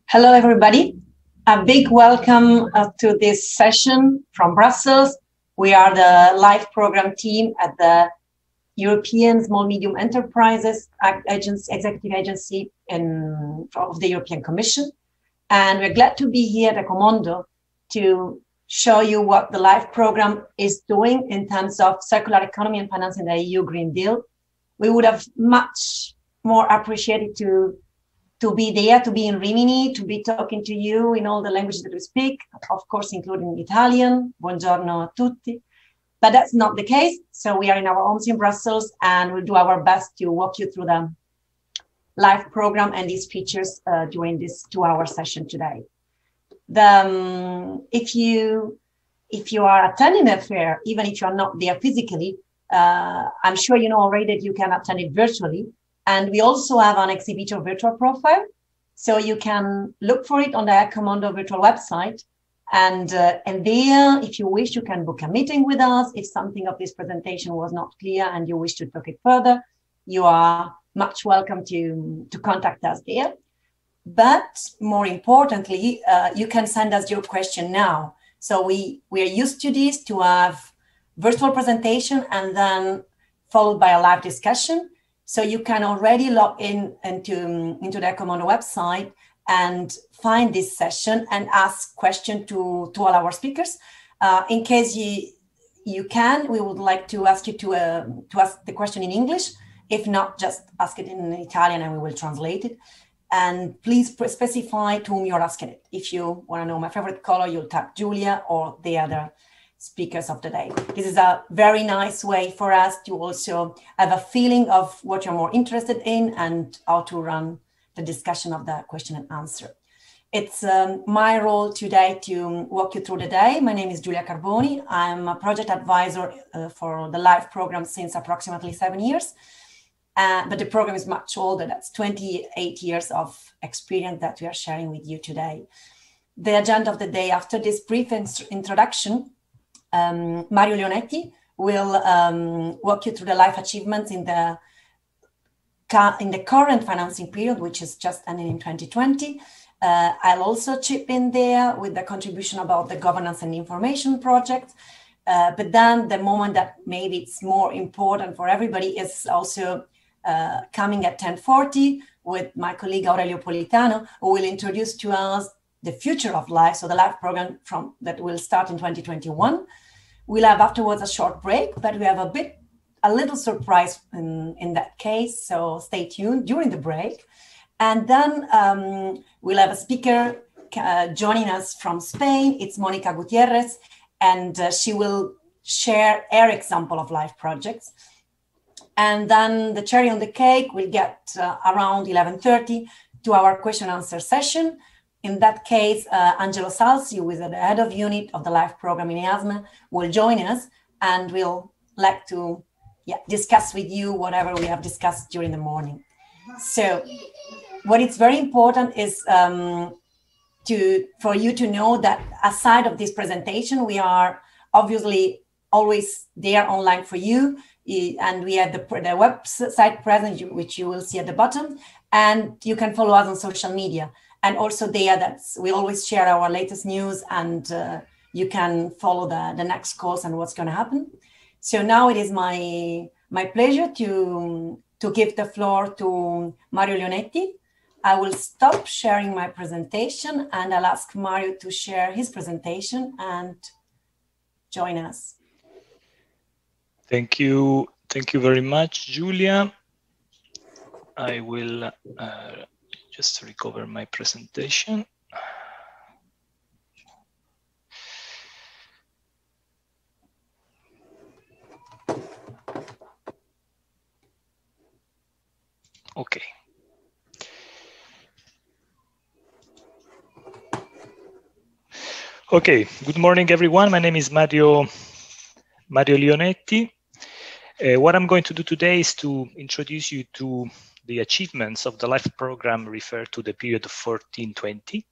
Hello, everybody. A big welcome to this session from Brussels. We are the live program team at the European Small Medium Enterprises Executive Agency of the European Commission. And we're glad to be here at ECOMONDO to show you what the live program is doing in terms of circular economy and financing the EU Green Deal. We would have much more appreciated to be there, to be in Rimini, to be talking to you in all the languages that we speak, of course, including Italian. Buongiorno a tutti. But that's not the case. So we are in our homes in Brussels and we'll do our best to walk you through the live program and these features during this 2-hour session today. If you are attending the fair, even if you are not there physically, I'm sure you know already that you can attend it virtually. And we also have an exhibitor virtual profile. So you can look for it on the ECOMONDO virtual website. And there, if you wish, you can book a meeting with us. If something of this presentation was not clear and you wish to talk it further, you are much welcome to contact us there. But more importantly, you can send us your question now. So we are used to this, to have virtual presentation and then followed by a live discussion. So you can already log into the ECOMONDO website and find this session and ask questions to all our speakers. In case you can, we would like to ask you to ask the question in English. If not, just ask it in Italian and we will translate it. And please specify to whom you're asking it. If you want to know my favorite color, you'll tap Julia or the other speakers of the day. This is a very nice way for us to also have a feeling of what you're more interested in and how to run the discussion of the question and answer. It's my role today to walk you through the day. My name is Giulia Carboni. I'm a project advisor for the LIFE program since approximately 7 years. But the program is much older. That's 28 years of experience that we are sharing with you today. The agenda of the day, after this brief introduction, Mario Leonetti will walk you through the life achievements in the current financing period, which is just ending in 2020. I'll also chip in there with the contribution about the governance and information project. But then the moment that maybe it's more important for everybody is also coming at 10:40 with my colleague Aurelio Politano, who will introduce to us the future of life, so the life program that will start in 2021. We'll have afterwards a short break, but we have a little surprise in that case, so stay tuned during the break. And then we'll have a speaker joining us from Spain. It's Monica Gutierrez, and she will share her example of life projects. And then the cherry on the cake will get around 11:30 to our question and answer session. In that case, Angelo Salsi, who is the head of unit of the LIFE program in EASME, will join us and we'll like to discuss with you whatever we have discussed during the morning. So what is very important is for you to know that aside of this presentation, we are obviously always there online for you. And we have the website present, which you will see at the bottom. And you can follow us on social media. And also there, we always share our latest news, and you can follow the next course and what's going to happen. So now it is my pleasure to give the floor to Mario Leonetti. I will stop sharing my presentation and I'll ask Mario to share his presentation and join us. Thank you very much, Julia. I will just recover my presentation. Okay. Okay, good morning, everyone. My name is Mario Leonetti. What I'm going to do today is to introduce you to the achievements of the LIFE program referred to the period of 14-20.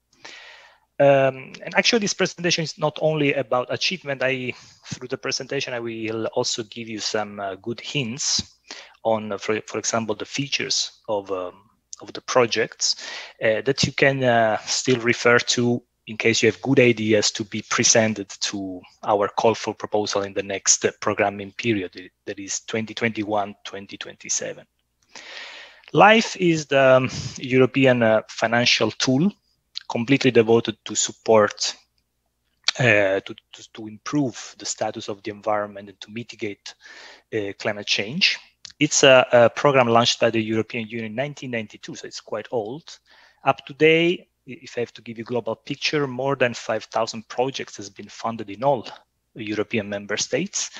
And actually, this presentation is not only about achievement. Through the presentation, I will also give you some good hints on, for example, the features of the projects that you can still refer to in case you have good ideas to be presented to our call for proposal in the next programming period, that is 2021-2027. LIFE is the European financial tool completely devoted to support, to improve the status of the environment and to mitigate climate change. It's a program launched by the European Union in 1992, so it's quite old. Up to date, if I have to give you a global picture, more than 5,000 projects has been funded in all European member states.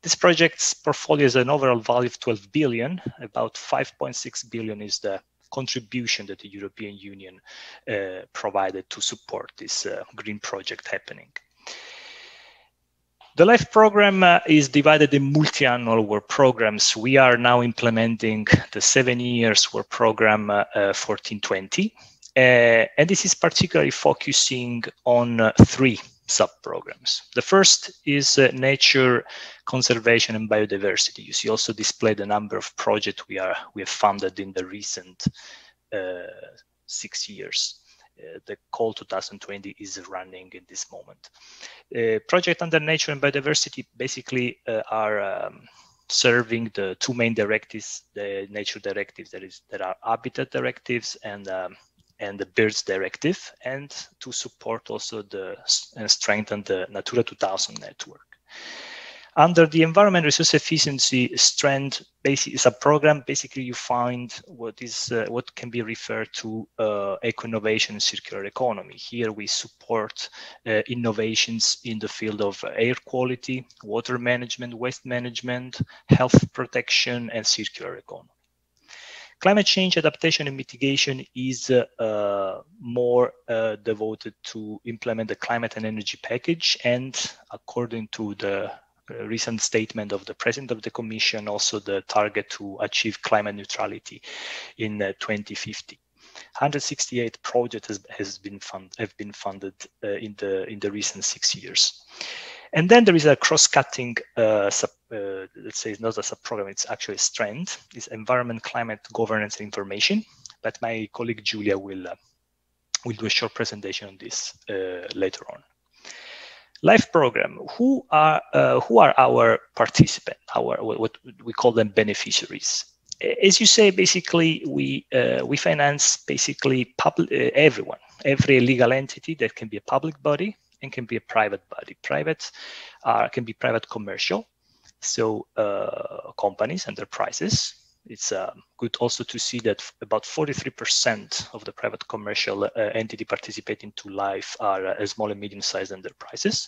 This project's portfolio has an overall value of 12 billion. About 5.6 billion is the contribution that the European Union provided to support this green project happening. The LIFE program is divided in multi-annual work programs. We are now implementing the 7 years work program 1420. And this is particularly focusing on 3 sub-programs. The first is nature conservation and biodiversity. You see also displayed a number of projects we have funded in the recent 6 years. The call 2020 is running in this moment. Project under nature and biodiversity basically are serving the 2 main directives, the nature directives that are habitat directives and the birds directive, and to support also and strengthen the Natura 2000 network. Under the environment resource efficiency strand sub-program, basically you find what can be referred to eco-innovation and circular economy. Here we support innovations in the field of air quality, water management, waste management, health protection, and circular economy. Climate change adaptation and mitigation is more devoted to implement the climate and energy package, and according to the recent statement of the President of the Commission, also the target to achieve climate neutrality in 2050. 168 projects have been funded in the recent 6 years. And then there is a cross-cutting, let's say it's not a sub-program, it's actually a strand, is environment, climate, governance, and information. But my colleague Julia will do a short presentation on this later on. LIFE program, who are our participants, what we call them beneficiaries. As you say, basically we finance basically everyone, every legal entity that can be a public body and can be a private body. Private can be private commercial, so companies, enterprises. It's good also to see that about 43% of the private commercial entity participating to LIFE are small and medium-sized enterprises.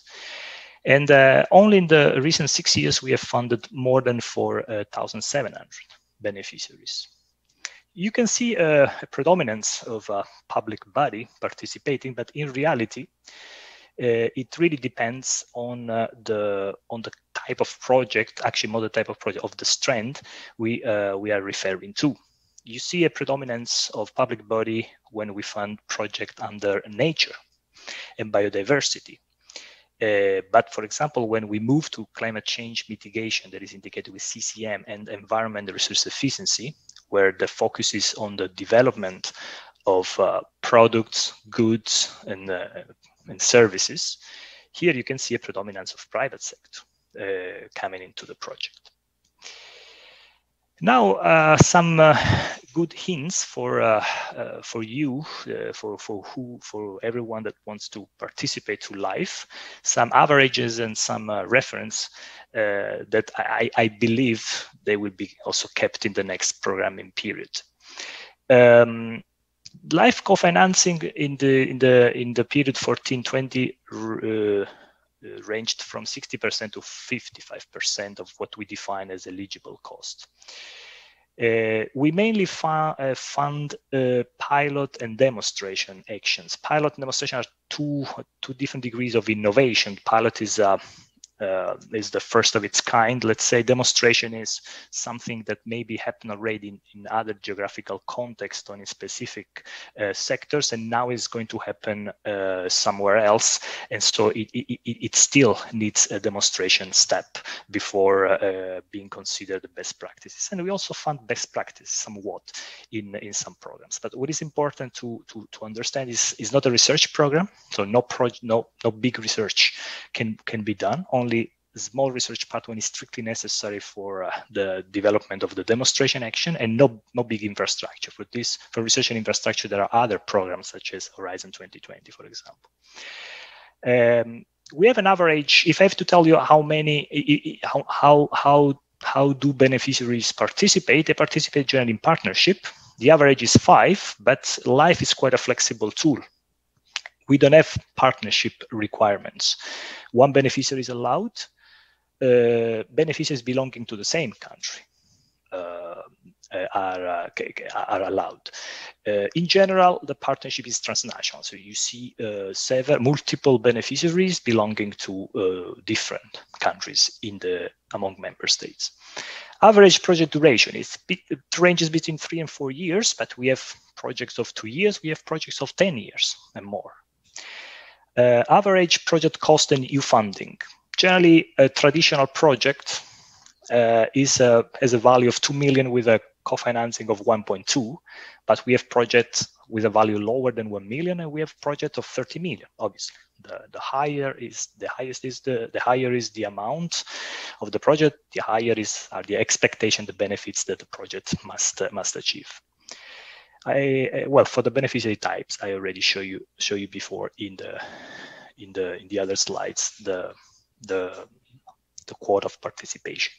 And only in the recent 6 years, we have funded more than 4,700 beneficiaries. You can see a predominance of a public body participating, but in reality, it really depends on the type of project, actually more the type of project of the strand we are referring to. You see a predominance of public body when we fund project under nature and biodiversity. But for example, when we move to climate change mitigation, that is indicated with CCM, and environment resource efficiency, where the focus is on the development of products, goods, and services, here you can see a predominance of private sector coming into the project. Now, some good hints for you, for everyone that wants to participate to LIFE. Some averages and some reference that I believe they will be also kept in the next programming period. LIFE co-financing in the period 1420 ranged from 60% to 55% of what we define as eligible cost. We mainly fund pilot and demonstration actions. Pilot and demonstration are two different degrees of innovation. Pilot is is the first of its kind. Let's say demonstration is something that maybe happened already in other geographical contexts or in specific sectors, and now is going to happen somewhere else. And so it still needs a demonstration step before being considered the best practices. And we also found best practices somewhat in some programs. But what is important to understand is not a research program, so no big research can be done. Only a small research part when it's strictly necessary for the development of the demonstration action, and no big infrastructure. For research and infrastructure, there are other programs such as Horizon 2020, for example. We have an average. If I have to tell you how many, how do beneficiaries participate? They participate generally in partnership. The average is 5, but LIFE is quite a flexible tool. We don't have partnership requirements. One beneficiary is allowed. Beneficiaries belonging to the same country are allowed. In general, the partnership is transnational. So you see multiple beneficiaries belonging to different countries among member states. Average project duration ranges between 3 and 4 years, but we have projects of 2 years, we have projects of 10 years and more. Average project cost and EU funding. Generally, a traditional project has a value of 2 million with a co-financing of 1.2, but we have projects with a value lower than 1 million, and we have projects of 30 million. Obviously, the higher is the amount of the project, the higher are the expectation, the benefits that the project must achieve. Well, for the beneficiary types, I already show you before in the other slides the quota of participation.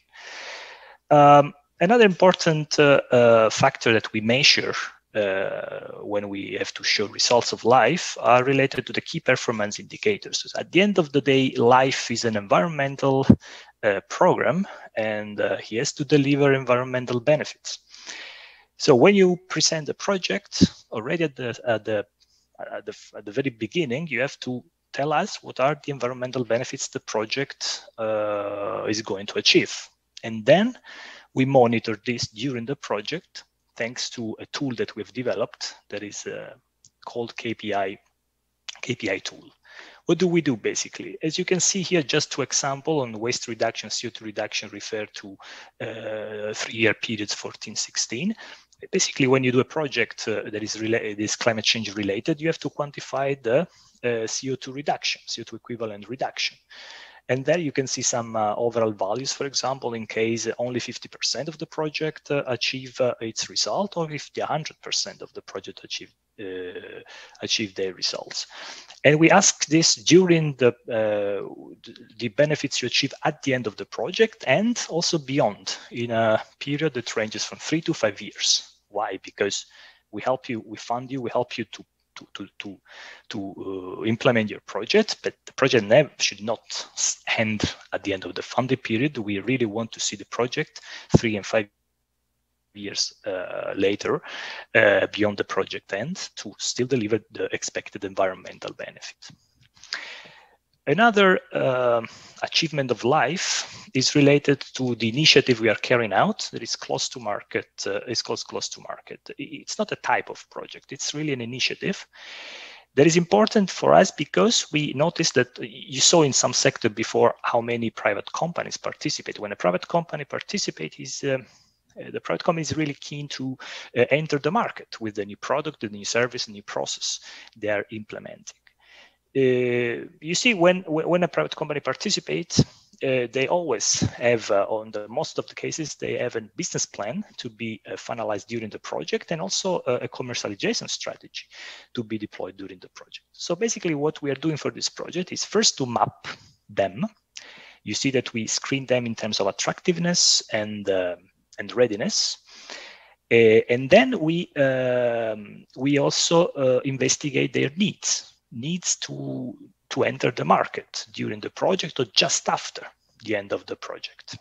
Another important factor that we measure when we have to show results of LIFE are related to the key performance indicators. So at the end of the day, LIFE is an environmental program, and he has to deliver environmental benefits. So when you present the project, already at the very beginning, you have to tell us what are the environmental benefits the project is going to achieve. And then we monitor this during the project thanks to a tool that we've developed that is called KPI tool. What do we do basically? As you can see here, just 2 examples on waste reduction, CO2 reduction refer to 3-year periods 14-16. Basically, when you do a project that is climate change related, you have to quantify the CO2 reduction, CO2 equivalent reduction. And there you can see some overall values, for example, in case only 50% of the project achieve its result, or if the 100% of the project achieve their results. And we ask this during the benefits you achieve at the end of the project, and also beyond, in a period that ranges from 3 to 5 years. Why? Because we help you, we fund you, we help you to implement your project, but the project should not end at the end of the funding period. We really want to see the project 3 and 5 years later, beyond the project end, to still deliver the expected environmental benefit. Another achievement of LIFE is related to the initiative we are carrying out that is close to market. It's close to market. It's not a type of project. It's really an initiative that is important for us because we noticed that you saw in some sector before how many private companies participate. When a private company participates, the private company is really keen to enter the market with the new product, the new service, the new process they are implementing. You see, when a private company participates, they always have, on the most of the cases, they have a business plan to be finalized during the project, and also a commercialization strategy to be deployed during the project. So basically what we are doing for this project is first to map them. You see that we screen them in terms of attractiveness and readiness. And then we also investigate their needs to enter the market during the project or just after the end of the project.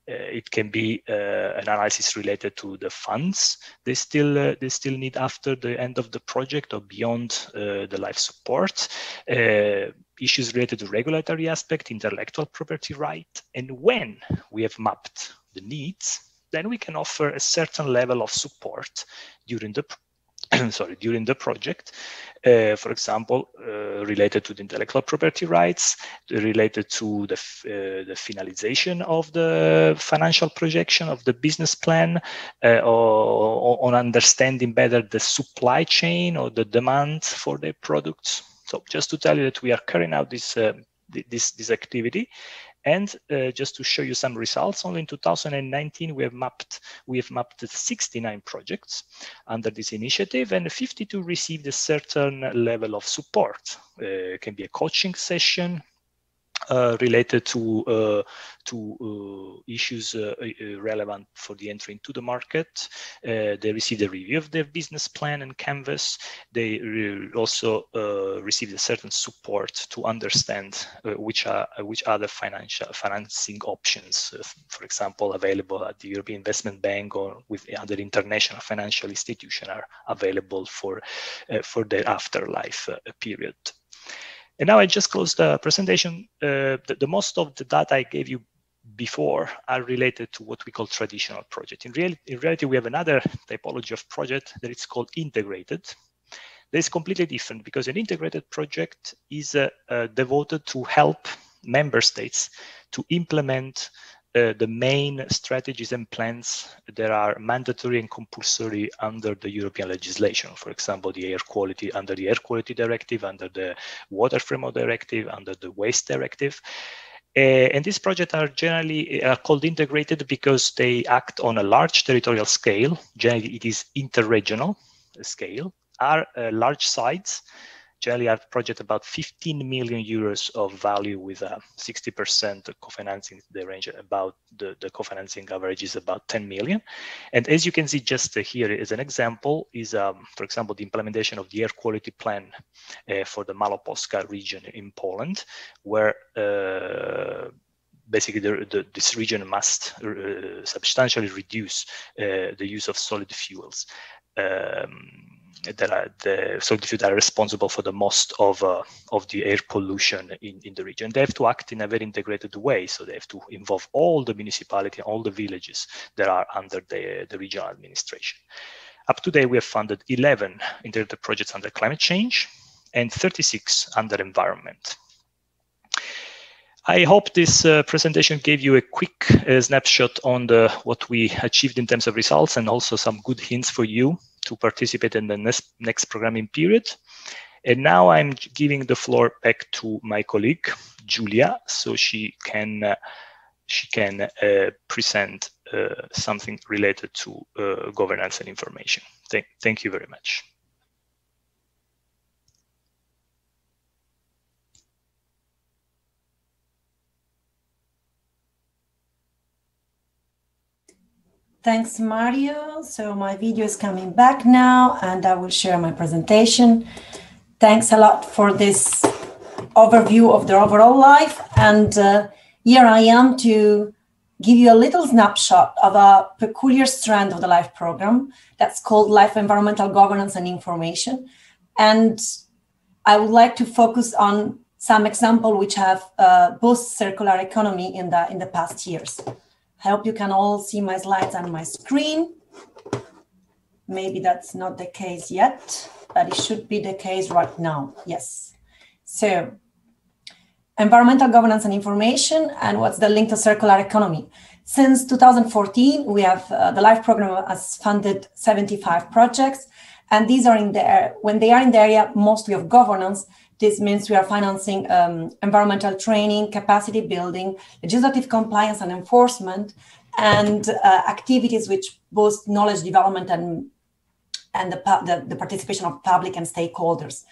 It can be an analysis related to the funds they still need after the end of the project or beyond the life support. It issues related to regulatory aspect, intellectual property right. And when we have mapped the needs, then we can offer a certain level of support during the during the project, for example, related to the intellectual property rights, related to the finalization of the financial projection of the business plan, or on understanding better the supply chain or the demand for their products. So just to tell you that we are carrying out this activity. And just to show you some results, only in 2019 we have mapped 69 projects under this initiative, and 52 received a certain level of support. It can be a coaching session related to issues relevant for the entry into the market. They received a review of their business plan and canvas. They also received a certain support to understand which other financing options, for example, available at the European Investment Bank or with other international financial institutions are available for their afterlife period. And now I just closed the presentation. The most of the data I gave you before are related to what we call traditional project. In reality, we have another typology of project that is called integrated. That is completely different because an integrated project is devoted to help member states to implement the main strategies and plans that are mandatory and compulsory under the European legislation. For example, the air quality under the Air Quality Directive, under the Water Framework Directive, under the Waste Directive. And these projects are generally called integrated because they act on a large territorial scale. Generally, it is interregional scale, are large sites. Generally, our project about 15 million euros of value with 60% co-financing. The range about the co-financing average is about 10 million. And as you can see just here as an example is, for example, the implementation of the air quality plan for the Małopolska region in Poland, where basically this region must substantially reduce the use of solid fuels. That are that are responsible for the most of the air pollution in the region. They have to act in a very integrated way, so they have to involve all the municipality, all the villages that are under the regional administration. Up to date, we have funded 11 integrated projects under climate change and 36 under environment. I hope this presentation gave you a quick snapshot on what we achieved in terms of results, and also some good hints for you to participate in the next programming period. And now I'm giving the floor back to my colleague, Julia, so she can present something related to governance and information. Thank you very much. Thanks, Mario. So my video is coming back now, and I will share my presentation. Thanks a lot for this overview of the overall life. And here I am to give you a little snapshot of a peculiar strand of the LIFE program that's called Life Environmental Governance and Information. And I would like to focus on some examples which have boosted circular economy in the past years. I hope you can all see my slides on my screen. Maybe that's not the case yet, but it should be the case right now. Yes. So, environmental governance and information, and what's the link to circular economy? Since 2014, we have the LIFE program has funded 75 projects, and these are in there. When they are in the area mostly of governance, this means we are financing environmental training, capacity building, legislative compliance and enforcement, and activities which boost knowledge development and the participation of public and stakeholders.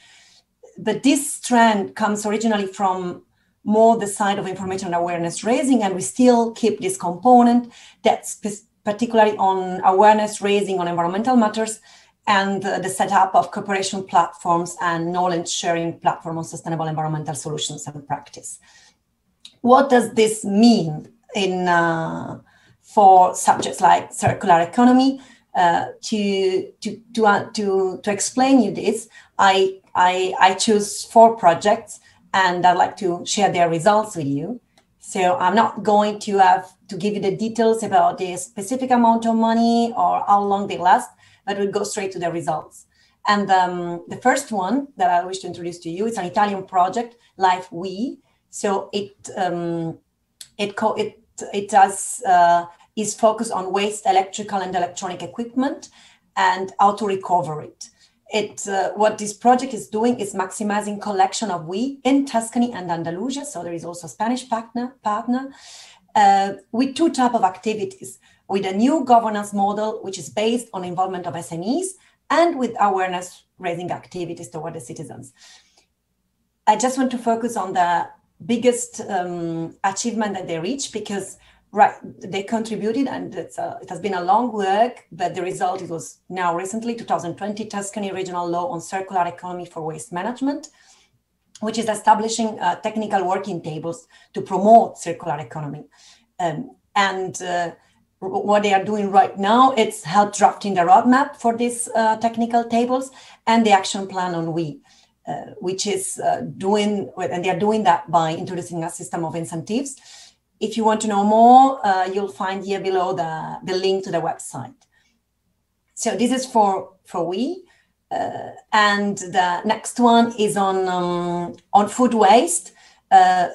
But this trend comes originally from more the side of information and awareness raising, and we still keep this component that's particularly on awareness raising on environmental matters, and the setup of cooperation platforms and knowledge sharing platform on sustainable environmental solutions and practice. What does this mean for subjects like circular economy? To explain you this, I choose 4 projects and I'd like to share their results with you. So I'm not going to have to give you the details about the specific amount of money or how long they last, but we'll go straight to the results. And the first one that I wish to introduce to you is an Italian project, Life We. So is focused on waste electrical and electronic equipment and how to recover it. What this project is doing is maximizing collection of we in Tuscany and Andalusia. So there is also a Spanish partner with two types of activities, with a new governance model, which is based on involvement of SMEs, and with awareness raising activities toward the citizens. I just want to focus on the biggest achievement that they reached, because they contributed, and it has been a long work, but the result was now recently 2020 Tuscany Regional Law on Circular Economy for Waste Management, which is establishing technical working tables to promote circular economy. What they are doing right now, it's help drafting the roadmap for these technical tables and the action plan on which is and they are doing that by introducing a system of incentives. If you want to know more, you'll find here below the link to the website. So this is for we. And the next one is on food waste.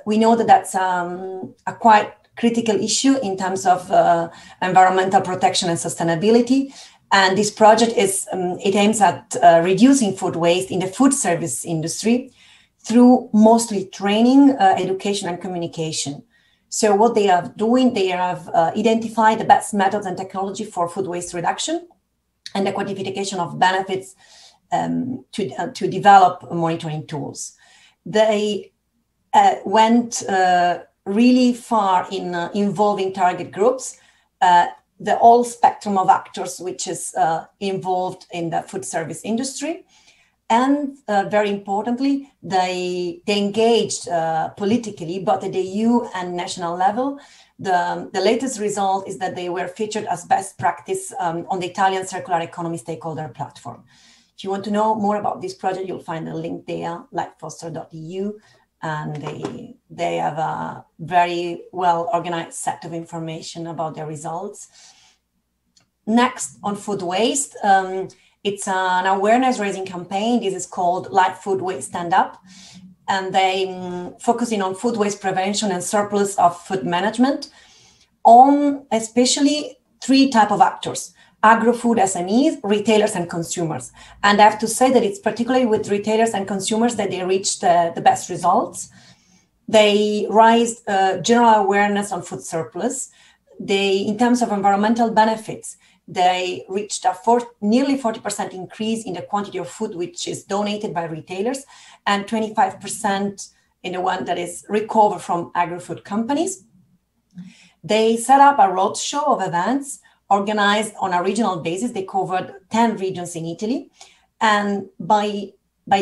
We know that that's a quite critical issue in terms of environmental protection and sustainability. And this project it aims at reducing food waste in the food service industry through mostly training, education, and communication. So what they are doing, they have identified the best methods and technology for food waste reduction and the quantification of benefits to develop monitoring tools. They went really far in involving target groups, the whole spectrum of actors which is involved in the food service industry. And very importantly, they engaged politically, both at the EU and national level. The latest result is that they were featured as best practice on the Italian Circular Economy Stakeholder Platform. If you want to know more about this project, you'll find a link there, lifefoster.eu, and they have a very well organized set of information about their results. Next, on food waste, it's an awareness raising campaign. This is called Life Food Waste Stand Up. And they focusing on food waste prevention and surplus of food management on especially three types of actors: agro-food SMEs, retailers, and consumers. And I have to say that it's particularly with retailers and consumers that they reached the best results. They raised general awareness on food surplus. In terms of environmental benefits, they reached a nearly 40% increase in the quantity of food which is donated by retailers, and 25% in the one that is recovered from agri-food companies. They set up a roadshow of events organized on a regional basis. They covered 10 regions in Italy. And by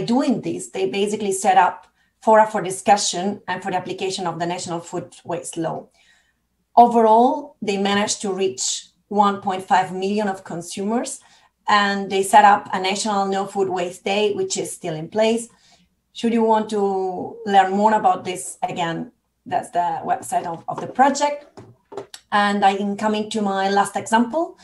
doing this, they basically set up fora for discussion and for the application of the National Food Waste Law. Overall, they managed to reach 1.5 million of consumers, and they set up a National No Food Waste Day, which is still in place. Should you want to learn more about this, again, that's the website of the project. And I'm coming to my last example.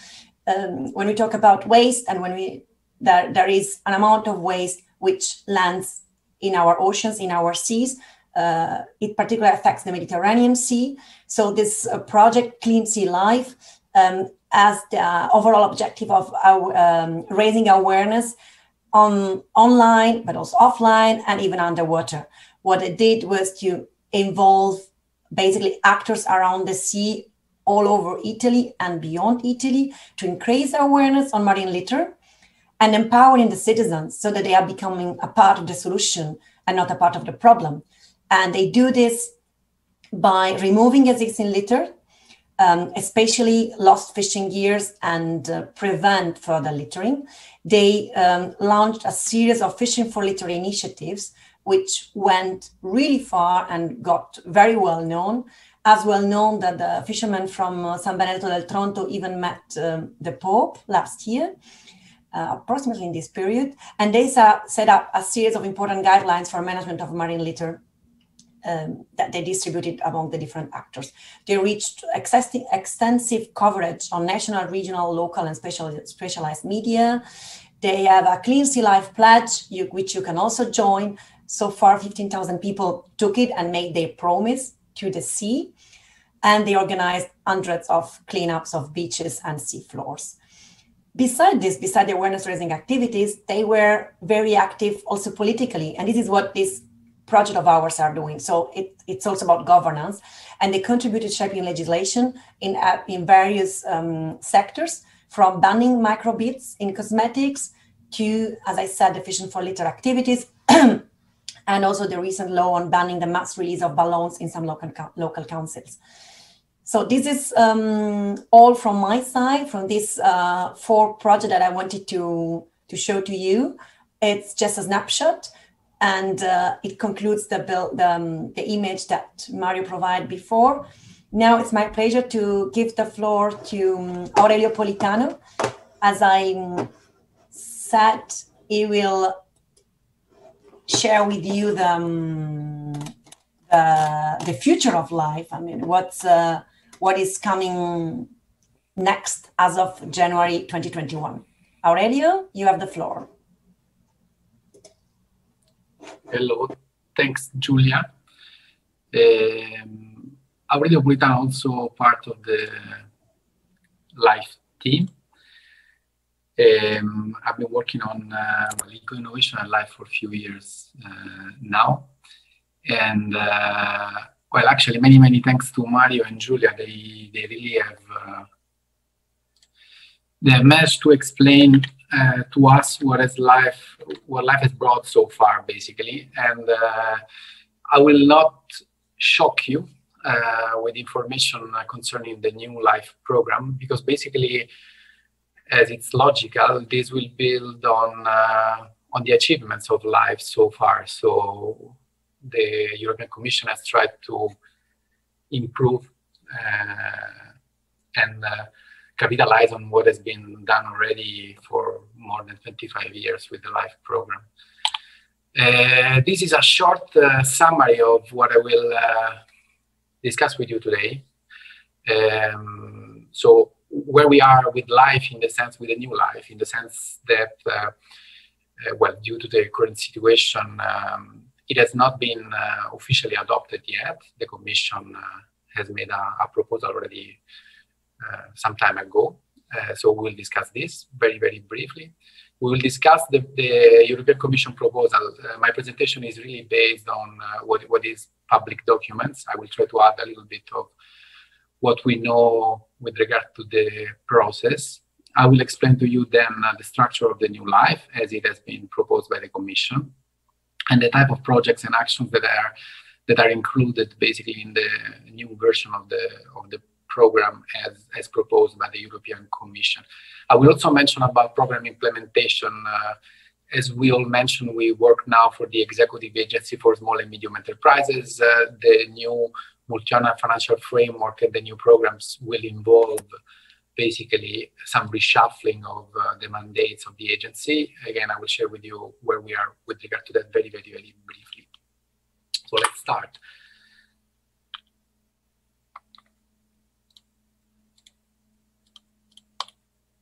When we talk about waste, and when there is an amount of waste which lands in our oceans, in our seas, it particularly affects the Mediterranean Sea. So this project, Clean Sea Life, has the overall objective of raising awareness online, but also offline and even underwater. What it did was to involve basically actors around the sea all over Italy and beyond Italy to increase awareness on marine litter and empowering the citizens so that they are becoming a part of the solution and not a part of the problem. And they do this by removing existing litter, especially lost fishing gears, and prevent further littering. They launched a series of Fishing for Litter initiatives, which went really far and got very well known, as well known that the fishermen from San Benedetto del Tronto even met the Pope last year, approximately in this period. And they set up a series of important guidelines for management of marine litter that they distributed among the different actors. They reached extensive coverage on national, regional, local, and specialized media. They have a Clean Sea Life pledge, which you can also join. So far, 15,000 people took it and made their promise to the sea. And they organized hundreds of cleanups of beaches and sea floors. Beside the awareness raising activities, they were very active also politically. And this is what this project of ours are doing. So it's also about governance. And they contributed shaping legislation in various sectors, from banning microbeads in cosmetics to, as I said, the Fishing for Litter activities, and also the recent law on banning the mass release of balloons in some local councils. So this is all from my side, from this 4 project that I wanted to show to you. It's just a snapshot, and it concludes the image that Mario provided before. Now it's my pleasure to give the floor to Aurelio Politano. As I said, he will share with you the future of life. I mean, what is coming next as of January 2021. Aurelio, you have the floor. Hello, thanks, Julia. Aurelio Politano, also part of the LIFE team. I've been working on eco-innovation and LIFE for a few years now. And well, actually, many thanks to Mario and Julia. They really have they have managed to explain to us what life has brought so far, basically. And I will not shock you with information concerning the new LIFE program, because basically, as it's logical, this will build on the achievements of LIFE so far. So the European Commission has tried to improve and capitalize on what has been done already for more than 25 years with the LIFE program. This is a short summary of what I will discuss with you today. So where we are with LIFE, in the sense, with the new LIFE, in the sense that, well, due to the current situation, it has not been officially adopted yet. The Commission has made a proposal already some time ago. So we'll discuss this very briefly. We will discuss the European Commission proposal. My presentation is really based on what is public documents. I will try to add a little bit of what we know with regard to the process. I will explain to you then the structure of the new LIFE as it has been proposed by the Commission, and the type of projects and actions that are included basically in the new version of the program as proposed by the European Commission. I will also mention about program implementation. As we all mentioned, we work now for the Executive Agency for Small and Medium Enterprises. The new multi-annual financial framework and the new programs will involve basically some reshuffling of the mandates of the agency. Again, I will share with you where we are with regard to that very briefly. So let's start.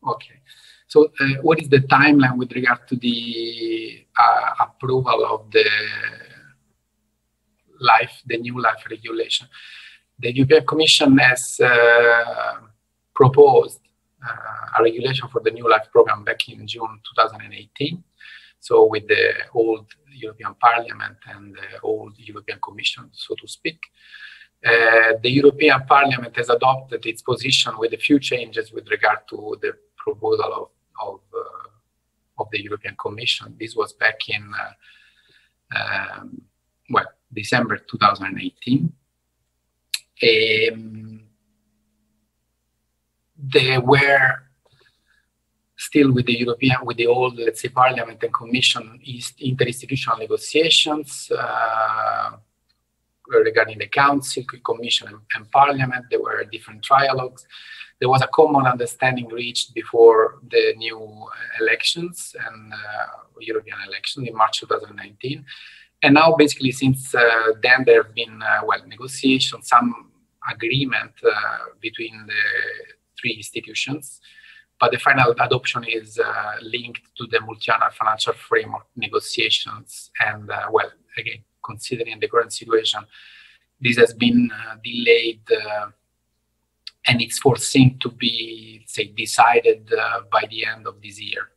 Okay, so what is the timeline with regard to the approval of the new LIFE regulation? The European Commission has proposed a regulation for the new LIFE program back in June 2018. So with the old European Parliament and the old European Commission, so to speak. The European Parliament has adopted its position with a few changes with regard to the proposal of the European Commission. This was back in December 2018. They were still with the old, let's say, Parliament and Commission interinstitutional negotiations regarding the Council, Commission, and Parliament. There were different trialogues. There was a common understanding reached before the new elections and European election in March 2019. And now, basically, since then, there have been, negotiations, some agreement between the three institutions, but the final adoption is linked to the multi-annual financial framework negotiations. And, again, considering the current situation, this has been delayed, and it's foreseen to be, say, decided by the end of this year.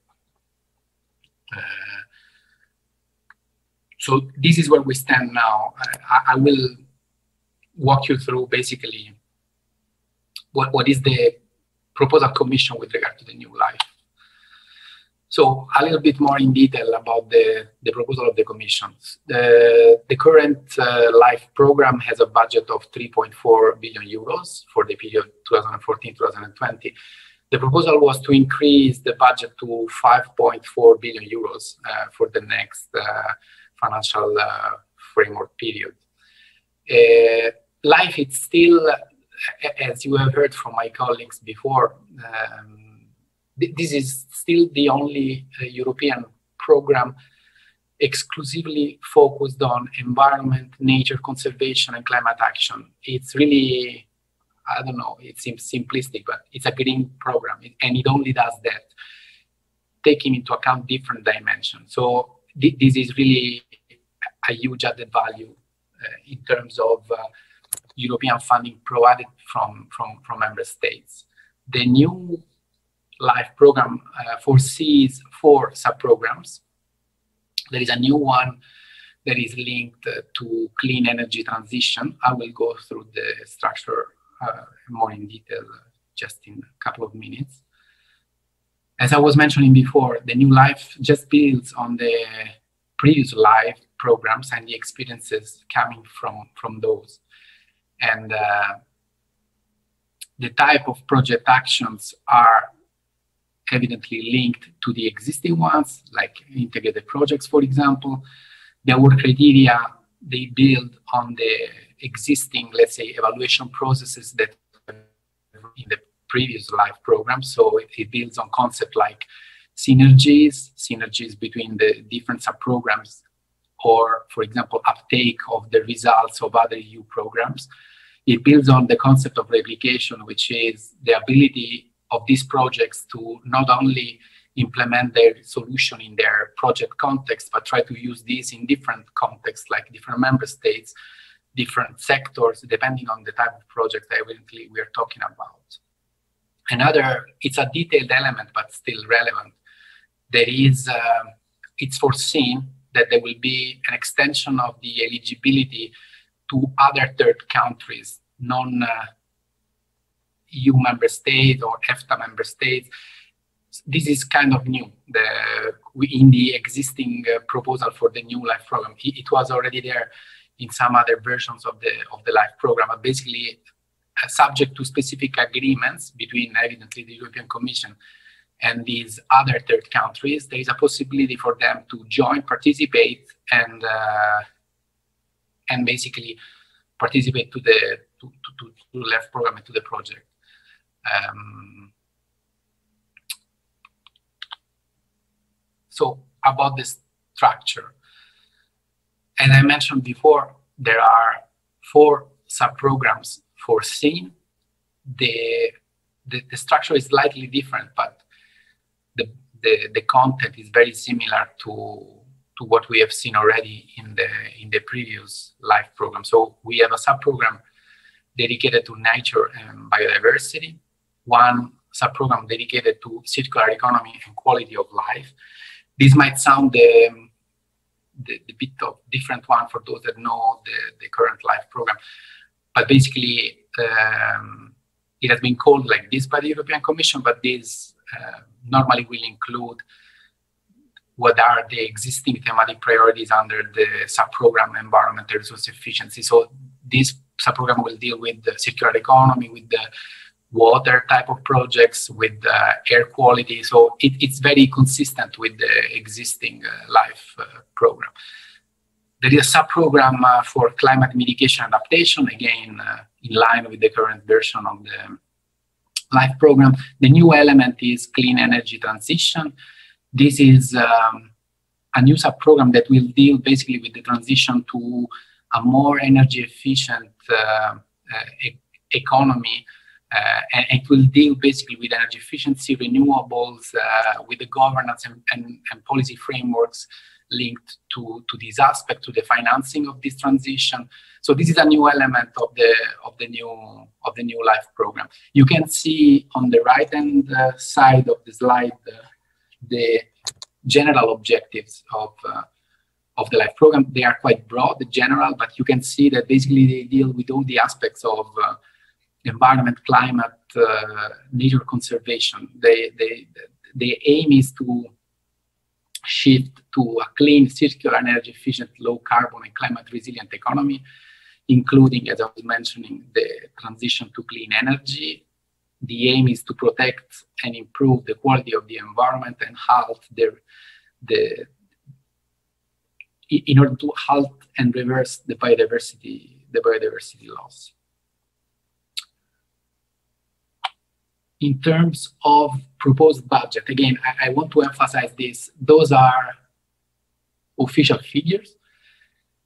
So this is where we stand now. I will walk you through basically what is the proposal commission with regard to the new life. So a little bit more in detail about the proposal of the commissions. The current life program has a budget of 3.4 billion euros for the period 2014-2020. The proposal was to increase the budget to 5.4 billion euros for the next financial framework period. Life, it's still, as you have heard from my colleagues before, this is still the only European program exclusively focused on environment, nature conservation, and climate action. It's really, I don't know, it seems simplistic, but it's a green program, and it only does that, taking into account different dimensions. So this is really a huge added value in terms of European funding provided from member states. The new life program foresees 4 sub-programs. There is a new one that is linked to clean energy transition. I will go through the structure more in detail just in a couple of minutes. As I was mentioning before, the new life just builds on the previous life programs and the experiences coming from those. And the type of project actions are evidently linked to the existing ones, like integrated projects, for example. The award criteria, they build on the existing, let's say, evaluation processes that in the previous life program. So it builds on concepts like synergies between the different sub-programs, or, for example, uptake of the results of other EU programs. It builds on the concept of replication, which is the ability of these projects to not only implement their solution in their project context, but try to use these in different contexts, like different member states, different sectors, depending on the type of project evidently we are talking about. Another, it's a detailed element, but still relevant. There is, it's foreseen that there will be an extension of the eligibility to other third countries, non-EU member states or EFTA member states. This is kind of new. In the existing proposal for the new life program, it was already there in some other versions of the life program, but basically subject to specific agreements between evidently the European Commission and these other third countries. There is a possibility for them to join, participate, and basically participate to the life program and to the project. So about the structure, as I mentioned before, there are 4 sub-programs foreseen. The structure is slightly different, but the content is very similar to what we have seen already in the previous life program. So we have a sub-program dedicated to nature and biodiversity, one sub-program dedicated to circular economy and quality of life. This might sound the bit of different one for those that know the current life program, but basically it has been called like this by the European Commission, but this normally will include what are the existing thematic priorities under the sub-program environmental resource efficiency. So this sub-program will deal with the circular economy, with the water type of projects, with air quality. So it's very consistent with the existing life program. There is a sub-program for climate mitigation and adaptation, again, in line with the current version of the life program. The new element is clean energy transition. This is a new sub-program that will deal basically with the transition to a more energy efficient economy, and it will deal basically with energy efficiency, renewables, with the governance and policy frameworks linked to this aspect, to the financing of this transition. So this is a new element of the new LIFE program. You can see on the right hand side of the slide the general objectives of the LIFE program. They are quite broad, general, but you can see that basically they deal with all the aspects of environment, climate, nature conservation. The aim is to shift to a clean, circular, energy efficient, low carbon and climate resilient economy, including, as I was mentioning, the transition to clean energy. The aim is to protect and improve the quality of the environment and halt in order to halt and reverse the biodiversity loss. In terms of proposed budget, again, I want to emphasize this. Those are official figures,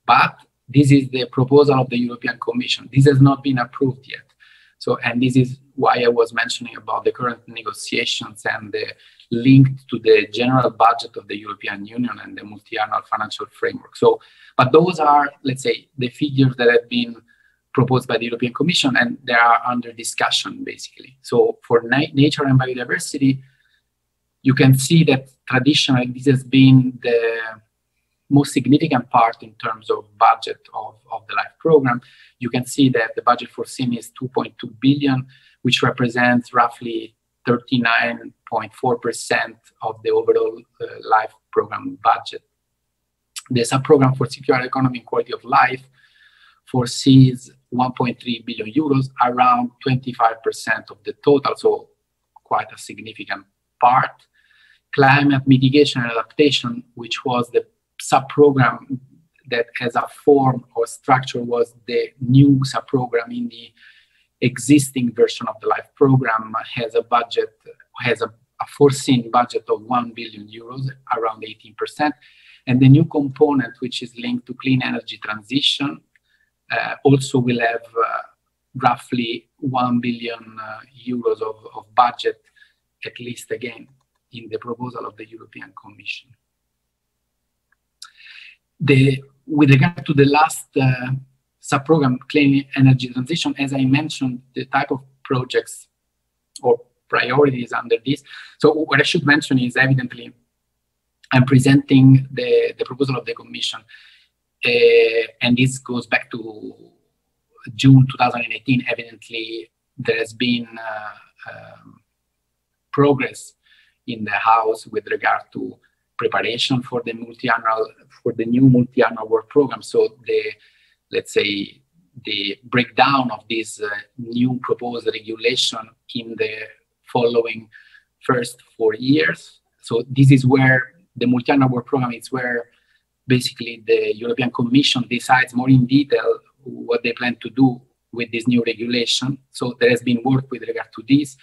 but this is the proposal of the European Commission. This has not been approved yet. So, and this is why I was mentioning about the current negotiations and the link to the general budget of the European Union and the multi-annual financial framework. So, but those are, let's say, the figures that have been proposed by the European Commission, and they are under discussion, basically. So for nature and biodiversity, you can see that traditionally this has been the most significant part in terms of budget of the LIFE program. You can see that the budget foreseen is 2.2 billion, which represents roughly 39.4% of the overall LIFE program budget. The sub-program for circular economy and quality of life foresees 1.3 billion euros, around 25% of the total, so quite a significant part. Climate mitigation and adaptation, which was the sub-program that as a form or structure was the new sub-program in the existing version of the LIFE program, has a foreseen budget of 1 billion euros, around 18%. And the new component, which is linked to clean energy transition, also will have roughly 1 billion euros of budget, at least again, in the proposal of the European Commission. With regard to the last sub-program, clean energy transition, as I mentioned, the type of projects or priorities under this. So what I should mention is, evidently, I'm presenting the proposal of the Commission. And this goes back to June 2018. Evidently, there has been progress in the House with regard to preparation for the new multi-annual work program. So let's say the breakdown of this new proposed regulation in the following first 4 years. So this is where the multi-annual work program is where basically the European Commission decides more in detail what they plan to do with this new regulation. So there has been work with regard to this.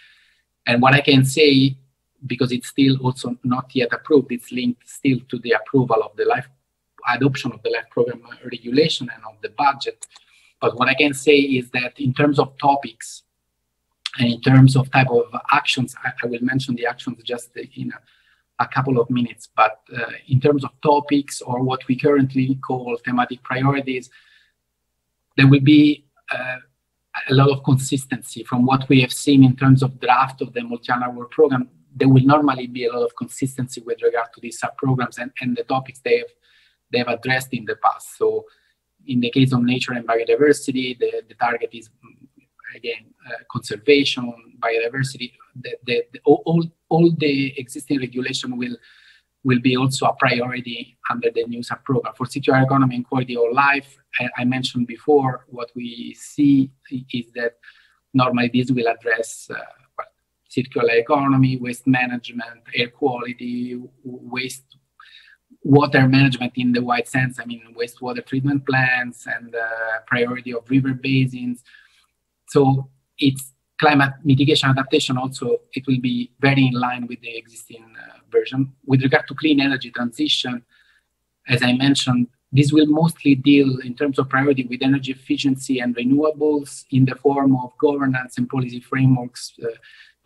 And what I can say, because it's still also not yet approved, it's linked still to the approval of the adoption of the LIFE program regulation and of the budget. But what I can say is that in terms of topics and in terms of type of actions, I will mention the actions just in a couple of minutes, but in terms of topics or what we currently call thematic priorities, there will be a lot of consistency from what we have seen in terms of draft of the multi-annual work program. There will normally be a lot of consistency with regard to these sub-programs and the topics they have addressed in the past. So in the case of nature and biodiversity, the target is, again, conservation, biodiversity. All the existing regulation will be also a priority under the new sub-program. For circular economy and quality of life, I mentioned before, what we see is that normally this will address circular economy, waste management, air quality, water management in the wide sense. I mean, wastewater treatment plants and priority of river basins. So it's climate mitigation adaptation also, it will be very in line with the existing version. With regard to clean energy transition, as I mentioned, this will mostly deal in terms of priority with energy efficiency and renewables in the form of governance and policy frameworks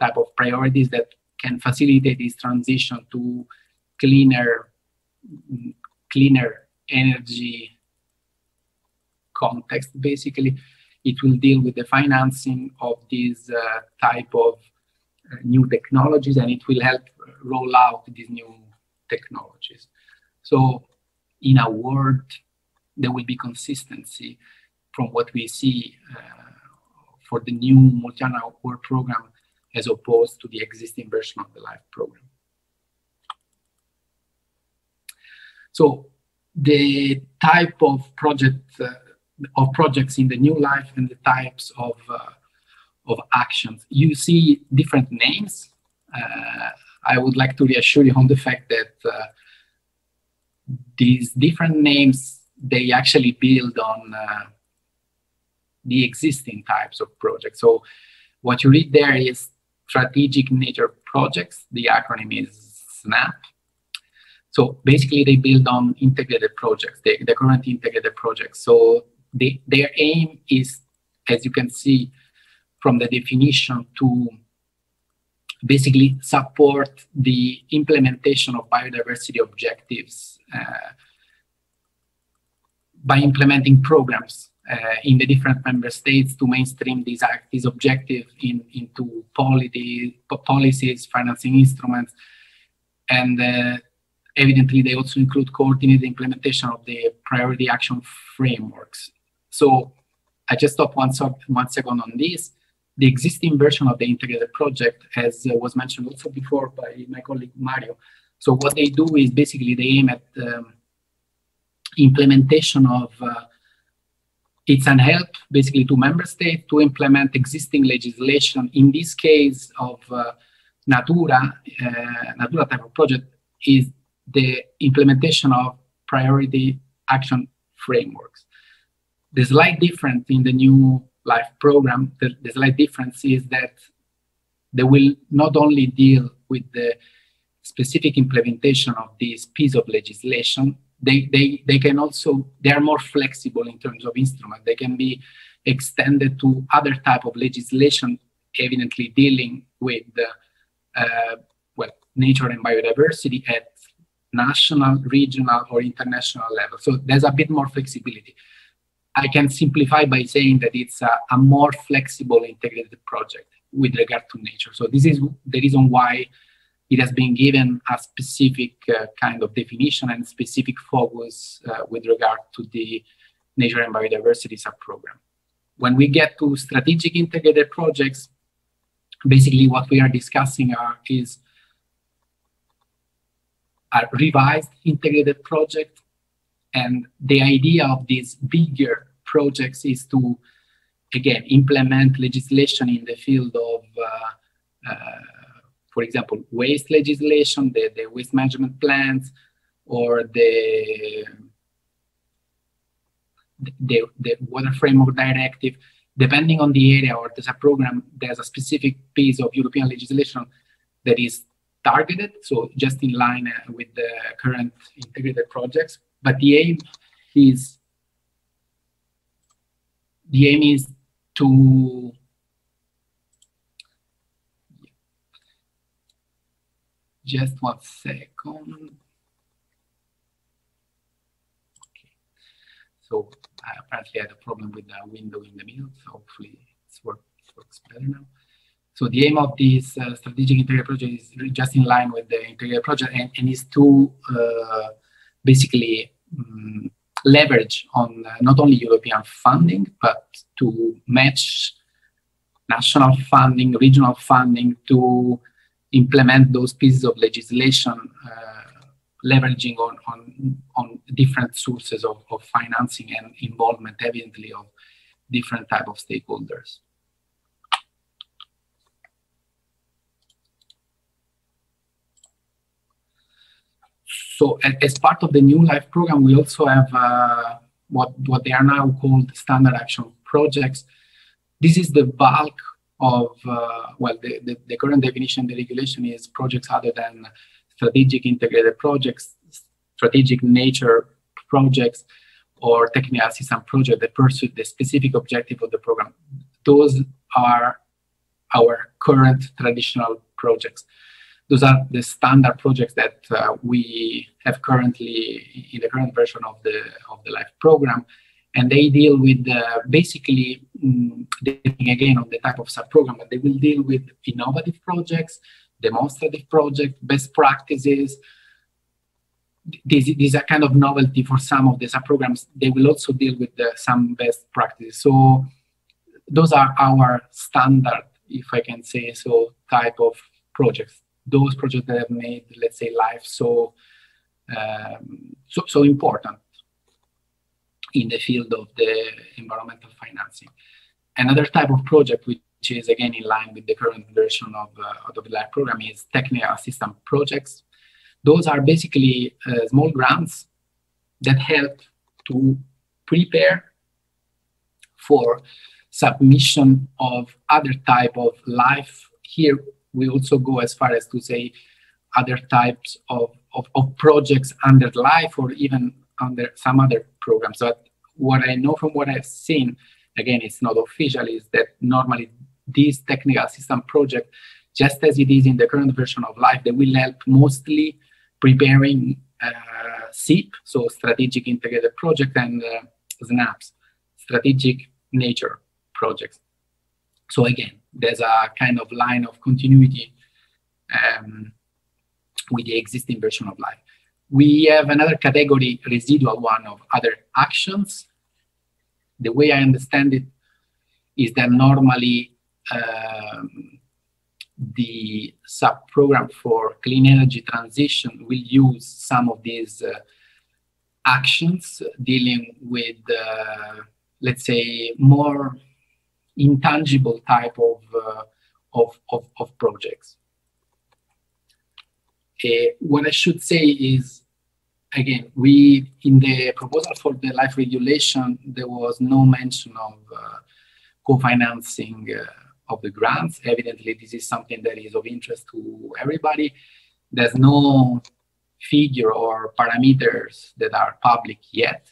type of priorities that can facilitate this transition to cleaner energy context. Basically, it will deal with the financing of these type of new technologies, and it will help roll out these new technologies. So in a word, there will be consistency from what we see for the new multi-annual work program as opposed to the existing version of the LIFE program. So the type of projects in the new LIFE and the types of actions, you see different names. I would like to reassure you on the fact that these different names, they actually build on the existing types of projects. So what you read there is strategic nature projects. The acronym is SNAP. So basically they build on integrated projects, the current integrated projects. So their aim is, as you can see from the definition, to basically support the implementation of biodiversity objectives by implementing programs in the different member states to mainstream these objectives into policies, financing instruments, and evidently they also include coordinated implementation of the priority action frameworks. So I just stop one second on this. The existing version of the integrated project, as was mentioned also before by my colleague Mario. So what they do is basically they aim at implementation of, it's an help basically to member states to implement existing legislation. In this case of Natura type of project is the implementation of priority action frameworks. The slight difference in the new LIFE program, the slight difference is that they will not only deal with the specific implementation of this piece of legislation, they can also, they are more flexible in terms of instrument. They can be extended to other type of legislation, evidently dealing with nature and biodiversity at national, regional, or international level. So there's a bit more flexibility. I can simplify by saying that it's a more flexible integrated project with regard to nature. So this is the reason why it has been given a specific kind of definition and specific focus with regard to the nature and biodiversity subprogram. When we get to strategic integrated projects, basically what we are discussing is a revised integrated project. And the idea of these bigger projects is to, again, implement legislation in the field of, for example, waste legislation, the waste management plans, or the Water Framework Directive. Depending on the area or there's a program, there's a specific piece of European legislation that is targeted, so just in line with the current integrated projects. But the aim is to just 1 second. Okay. So I apparently had a problem with the window in the middle, so hopefully it works better now. So the aim of this strategic integrated project is just in line with the integrated project and is to basically leverage on not only European funding, but to match national funding, regional funding to implement those pieces of legislation, leveraging on different sources of financing and involvement, evidently, of different type of stakeholders. So as part of the new LIFE program, we also have what they are now called standard action projects. This is the bulk of, the current definition, the regulation is projects other than strategic integrated projects. strategic nature projects or technical assistance projects that pursue the specific objective of the program. Those are our current traditional projects. Those are the standard projects that we have currently in the current version of the LIFE program, and they deal with basically, depending again on the type of sub-program, but they will deal with innovative projects, demonstrative projects, best practices. These are kind of novelty for some of the sub-programs. They will also deal with some best practices. So those are our standard, if I can say so, type of projects. Those projects that have made, let's say, LIFE so important in the field of the environmental financing. Another type of project, which is again in line with the current version of the LIFE program, is technical assistance projects. Those are basically small grants that help to prepare for submission of other type of LIFE. Here, we also go as far as to say other types of projects under LIFE or even under some other programs. So what I know from what I've seen, again, it's not official, is that normally these technical assistance projects, just as it is in the current version of LIFE, they will help mostly preparing SIP, so Strategic Integrated Project, and SNAPs, Strategic Nature Projects. So again, there's a kind of line of continuity with the existing version of LIFE. We have another category, residual one, of other actions. The way I understand it is that normally the sub-program for clean energy transition will use some of these actions dealing with, let's say, more intangible type of projects. What I should say is, again, in the proposal for the LIFE regulation, there was no mention of co-financing of the grants. Evidently, this is something that is of interest to everybody. There's no figure or parameters that are public yet.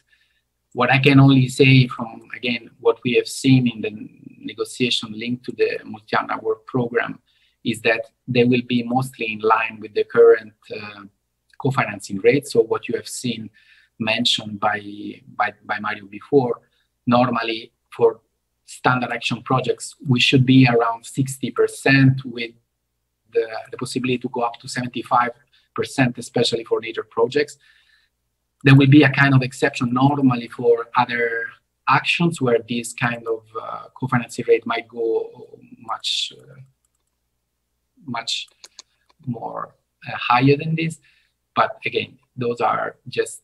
What I can only say from, again, what we have seen in the negotiation linked to the multi-annual work program is that they will be mostly in line with the current co-financing rate. So what you have seen mentioned by Mario before, normally for standard action projects, we should be around 60% with the possibility to go up to 75%, especially for nature projects. There will be a kind of exception normally for other actions where this kind of co-financing rate might go much more higher than this. But again, those are just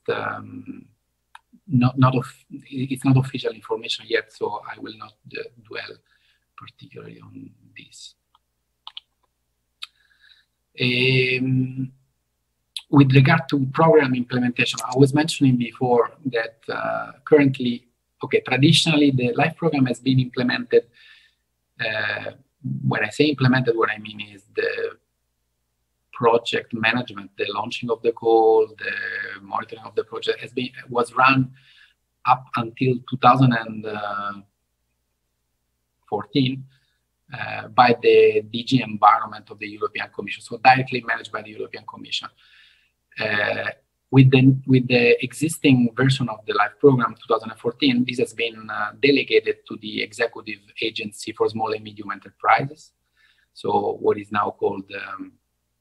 it's not official information yet, so I will not dwell particularly on this. With regard to program implementation, I was mentioning before that currently, traditionally the LIFE program has been implemented. When I say implemented, what I mean is the project management, the launching of the call, the monitoring of the project was run up until 2014 by the DG Environment of the European Commission, so directly managed by the European Commission. With the existing version of the LIFE program, 2014, this has been delegated to the Executive Agency for Small and Medium Enterprises, so what is now called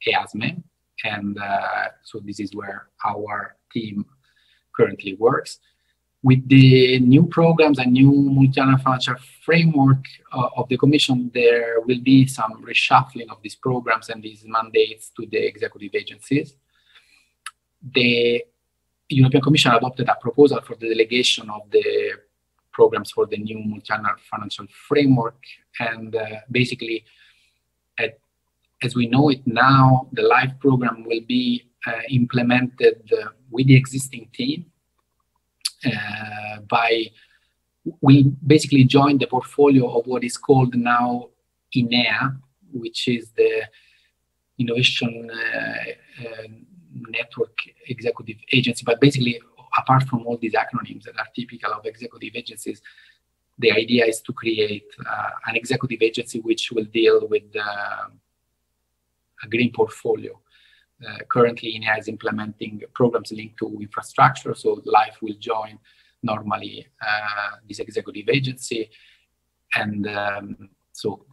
EASME, and so this is where our team currently works. With the new programs and new multi-annual financial framework of the Commission, there will be some reshuffling of these programs and these mandates to the executive agencies. The European Commission adopted a proposal for the delegation of the programs for the new multi-annual financial framework, and basically, as we know it now, the LIFE program will be implemented with the existing team. We basically join the portfolio of what is called now INEA, which is the Innovation network executive agency. But basically, apart from all these acronyms that are typical of executive agencies, the idea is to create an executive agency which will deal with a green portfolio. Currently, INEA is implementing programs linked to infrastructure, so LIFE will join normally this executive agency, and so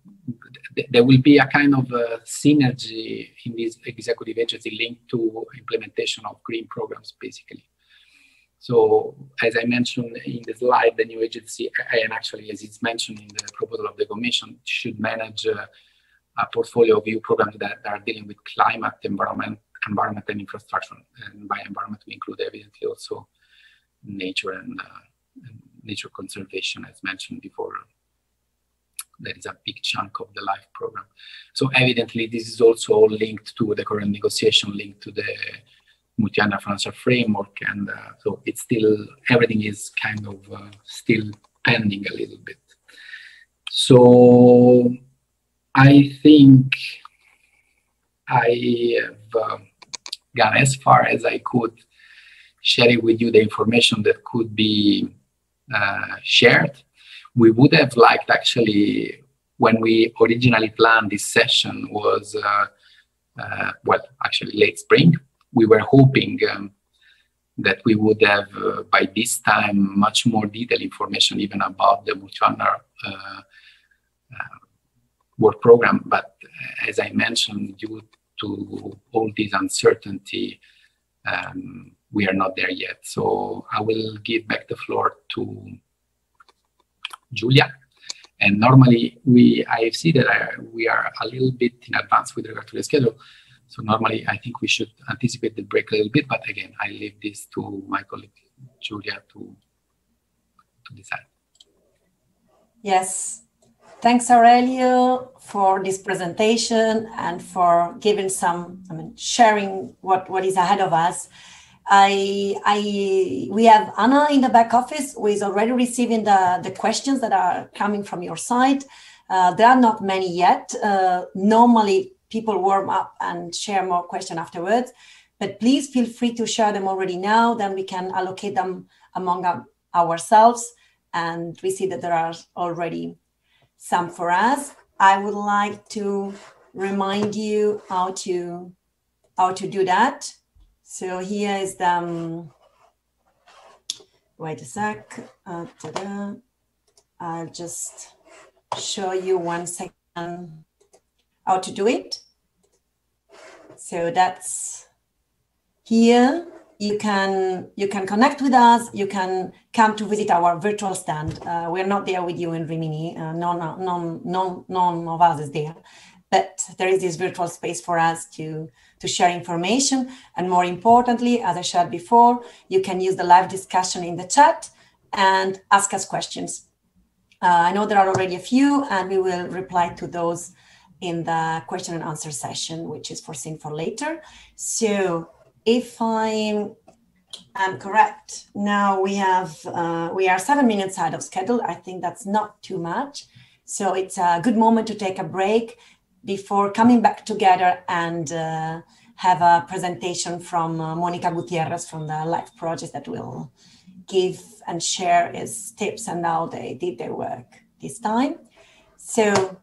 there will be a kind of synergy in this executive agency linked to implementation of green programs, basically. So, as I mentioned in the slide, the new agency, and actually as it's mentioned in the proposal of the Commission, should manage a portfolio of EU programs that are dealing with climate, environment and infrastructure. And by environment, we include evidently also nature and nature conservation, as mentioned before. That is a big chunk of the LIFE program. So evidently, this is also linked to the current negotiation, linked to the multi-annual financial framework, and so it's still, everything is kind of still pending a little bit. So I think I have gone as far as I could sharing with you the information that could be shared. We would have liked, actually, when we originally planned this session was, well, actually late spring. We were hoping that we would have, by this time, much more detailed information even about the multi-annual work program. But as I mentioned, due to all this uncertainty, we are not there yet. So I will give back the floor to Giulia. And normally, I see that we are a little bit in advance with regard to the schedule. So normally, I think we should anticipate the break a little bit. But again, I leave this to my colleague, Giulia, to decide. Yes. Thanks, Aurelio, for this presentation and for giving some, sharing what is ahead of us. We have Anna in the back office who is already receiving the questions that are coming from your side. There are not many yet. Normally, people warm up and share more questions afterwards, but please feel free to share them already now, then we can allocate them among ourselves, and we see that there are already some for us. I would like to remind you how to do that. So here is the, wait a sec, I'll just show you 1 second how to do it. So that's here. You can connect with us. You can come to visit our virtual stand. We're not there with you in Rimini. None of us is there, but there is this virtual space for us to share information. And more importantly, as I shared before, you can use the live discussion in the chat and ask us questions. I know there are already a few, and we will reply to those in the question and answer session, which is foreseen for later. So if I am correct, now we are 7 minutes out of schedule. I think that's not too much. So it's a good moment to take a break before coming back together and have a presentation from Monica Gutierrez from the LIFE project that will give and share his tips and how they did their work this time. So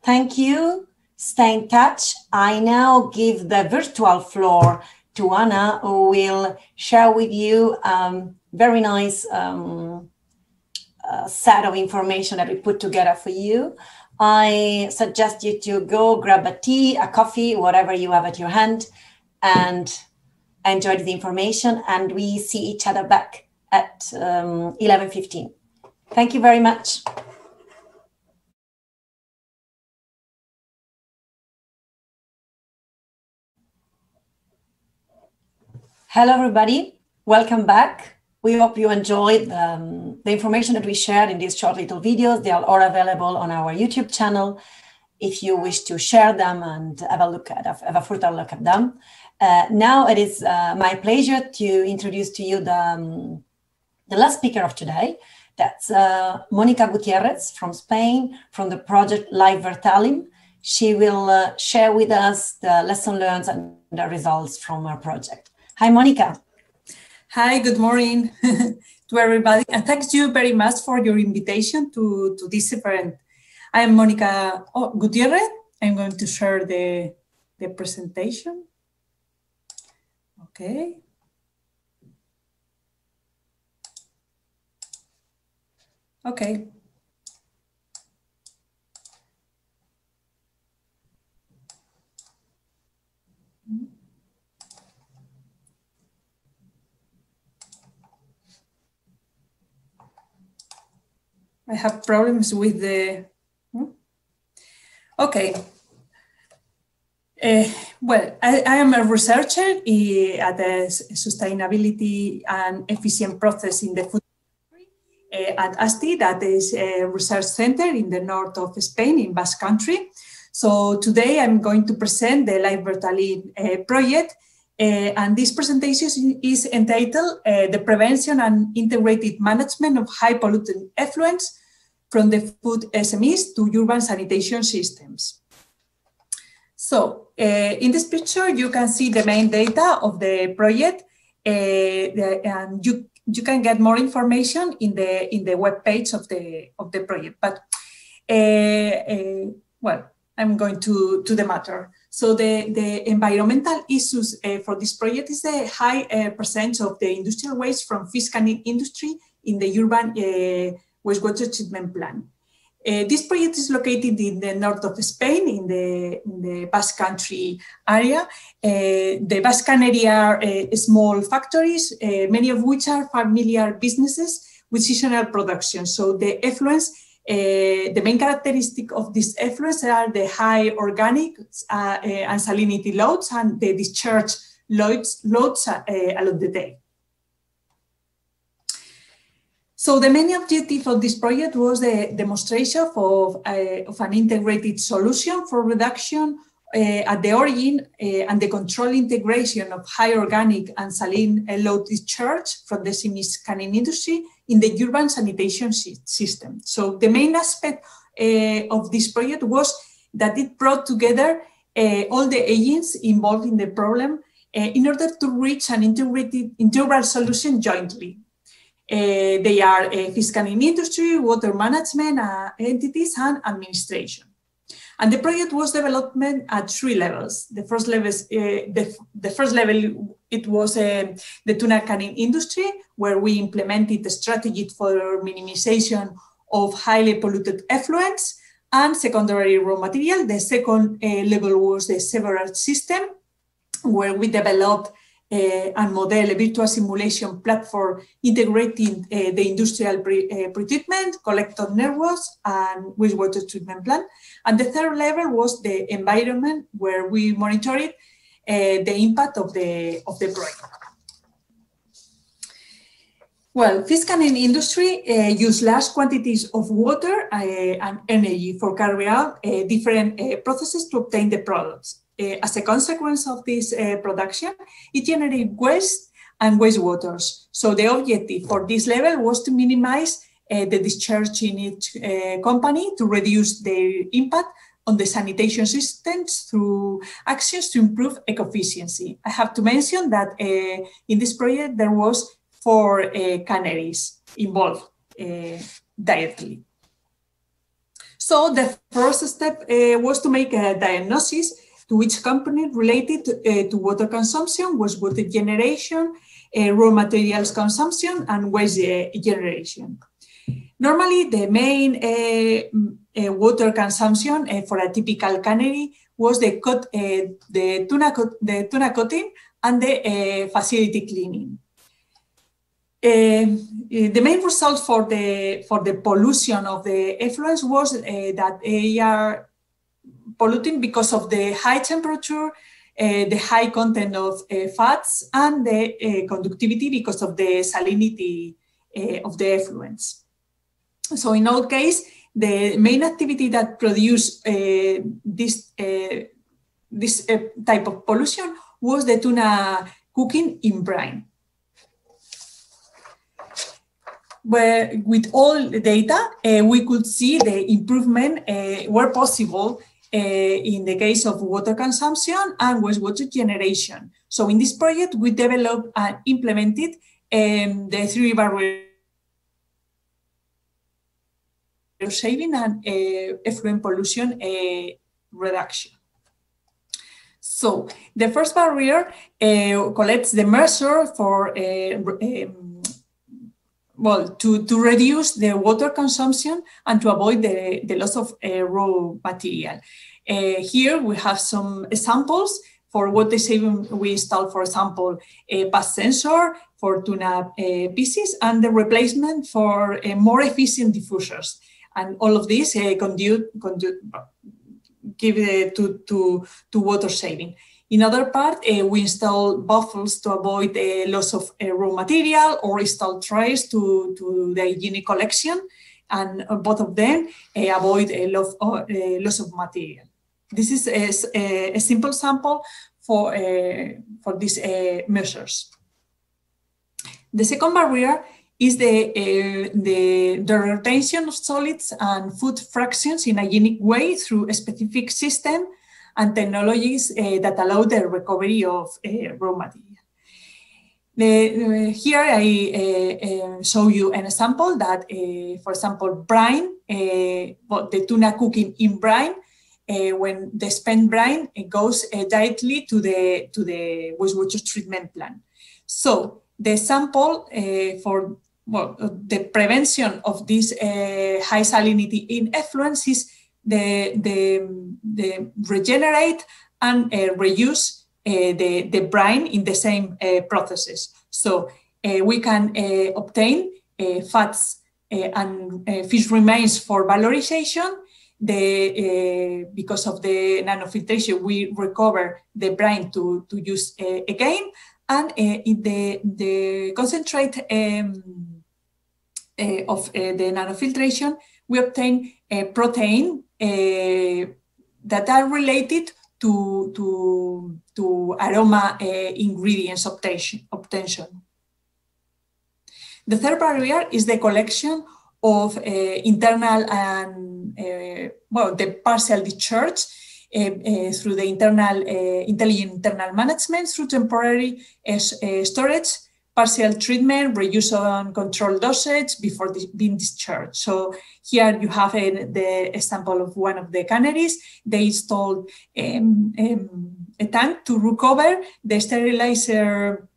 thank you. Stay in touch. I now give the virtual floor to Anna, who will share with you very nice set of information that we put together for you. I suggest you to go grab a tea, a coffee, whatever you have at your hand, and enjoy the information. And we see each other back at 11:15. Thank you very much. Hello, everybody. Welcome back. We hope you enjoyed the information that we shared in these short little videos. They are all available on our YouTube channel if you wish to share them and have a further look at them. Now it is my pleasure to introduce to you the last speaker of today. That's Monica Gutierrez from Spain, from the project Live Vertalim. She will share with us the lesson learned and the results from our project. Hi, Monica. Hi, good morning to everybody. And thanks you very much for your invitation to this event. I am Monica Gutierrez. I'm going to share the presentation. Okay. Okay. I have problems with the... Okay. Well, I am a researcher at the Sustainability and Efficient Process in the Food industry at ASTI, that is a research center in the north of Spain, in Basque Country. So today I'm going to present the Live Bertalin project, and this presentation is entitled The Prevention and Integrated Management of High Pollutant Effluents from the Food SMEs to Urban Sanitation Systems. So in this picture, you can see the main data of the project, and you can get more information in the web page of the project. But well, I'm going to the matter. So the environmental issues for this project is the high percentage of the industrial waste from fish canning industry in the urban wastewater treatment plant. This project is located in the north of Spain, in the Basque Country area. The Basque Country are small factories, many of which are familiar businesses with seasonal production. So the effluents, the main characteristic of these effluents are the high organic and salinity loads and the discharge loads along the day. So the main objective of this project was the demonstration of an integrated solution for reduction at the origin and the control integration of high organic and saline load discharge from the semi-canning industry in the urban sanitation system. So the main aspect of this project was that it brought together all the agents involved in the problem in order to reach an integral solution jointly. They are fish canning industry, water management entities, and administration. And the project was developed at 3 levels. The first level, it was the tuna canning industry, where we implemented a strategy for minimization of highly polluted effluents and secondary raw material. The second level was the sewerage system, where we developed and model a virtual simulation platform integrating the industrial pre-treatment, collector networks, and wastewater treatment plant. And the third level was the environment, where we monitored the impact of the project. Well, fish canning industry use large quantities of water and energy for carrying out different processes to obtain the products. As a consequence of this production, it generated waste and wastewaters. So the objective for this level was to minimize the discharge in each company to reduce their impact on the sanitation systems through actions to improve eco-efficiency. I have to mention that in this project, there was 4 canneries involved directly. So the first step was to make a diagnosis to each component related to water consumption, wastewater generation, raw materials consumption, and waste generation. Normally, the main water consumption for a typical cannery was the tuna cutting and the facility cleaning. The main result for the pollution of the effluents was that they are polluting because of the high temperature, the high content of fats, and the conductivity because of the salinity of the effluents. So in all case, the main activity that produced this type of pollution was the tuna cooking in brine. Where with all the data, we could see the improvement were possible in the case of water consumption and wastewater generation, So in this project, we developed and implemented the 3 barrier saving and effluent pollution reduction. So the first barrier collects the measure for to reduce the water consumption and to avoid the loss of raw material. Here we have some examples. For water saving, we installed, for example, a pass sensor for tuna pieces and the replacement for more efficient diffusers. And all of this give to water saving. In other part, we install buffers to avoid loss of raw material or install trays to the hygienic collection, and both of them avoid a loss of material. This is a simple sample for these measures. The second barrier is the retention of solids and food fractions in a unique way through a specific system and technologies that allow the recovery of raw material. Here I show you an example that, for example, brine, the tuna cooking in brine, when the spent brine goes directly to the wastewater treatment plant. So the sample for the prevention of this high salinity in effluents is the regenerate and reuse the brine in the same processes. So we can obtain fats and fish remains for valorization. Because of the nanofiltration, we recover the brine to use again, and in the concentrate of the nanofiltration, we obtain a protein that are related to aroma ingredients obtention. The third barrier is the collection of internal and the partial discharge through the intelligent internal management through temporary storage, partial treatment, reuse and control dosage before being discharged. So here you have the example of one of the canneries. They installed a tank to recover the sterilizer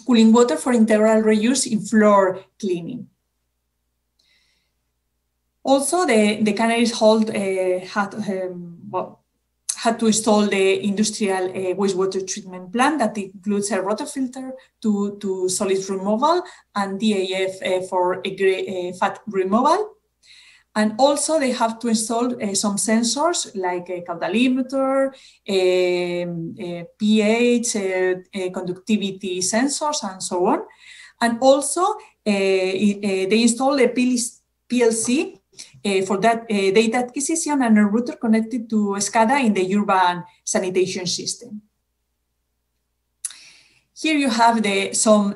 cooling water for integral reuse in floor cleaning. Also, the canneries had to install the industrial wastewater treatment plant that includes a rotofilter to solid removal and DAF for fat removal. And also they have to install some sensors like a caudalimeter, pH, conductivity sensors, and so on. And also they install a PLC for that data acquisition and a router connected to SCADA in the urban sanitation system. Here you have some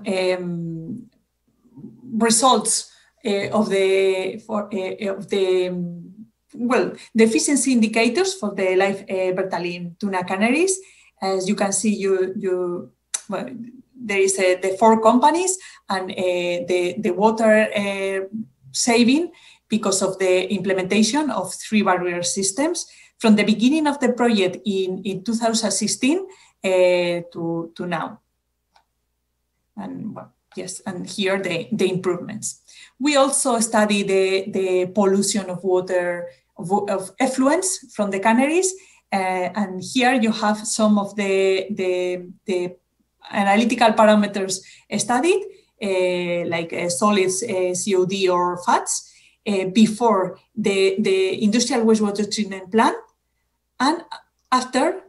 results of the efficiency indicators for the live Bertaline tuna canneries. As you can see, there is the 4 companies and the water saving because of the implementation of 3 barrier systems from the beginning of the project in 2016 to now. And yes, and here the improvements. We also study the pollution of water, of effluents from the canneries. And here you have some of the analytical parameters studied, like solids, COD or fats, before the industrial wastewater treatment plant and after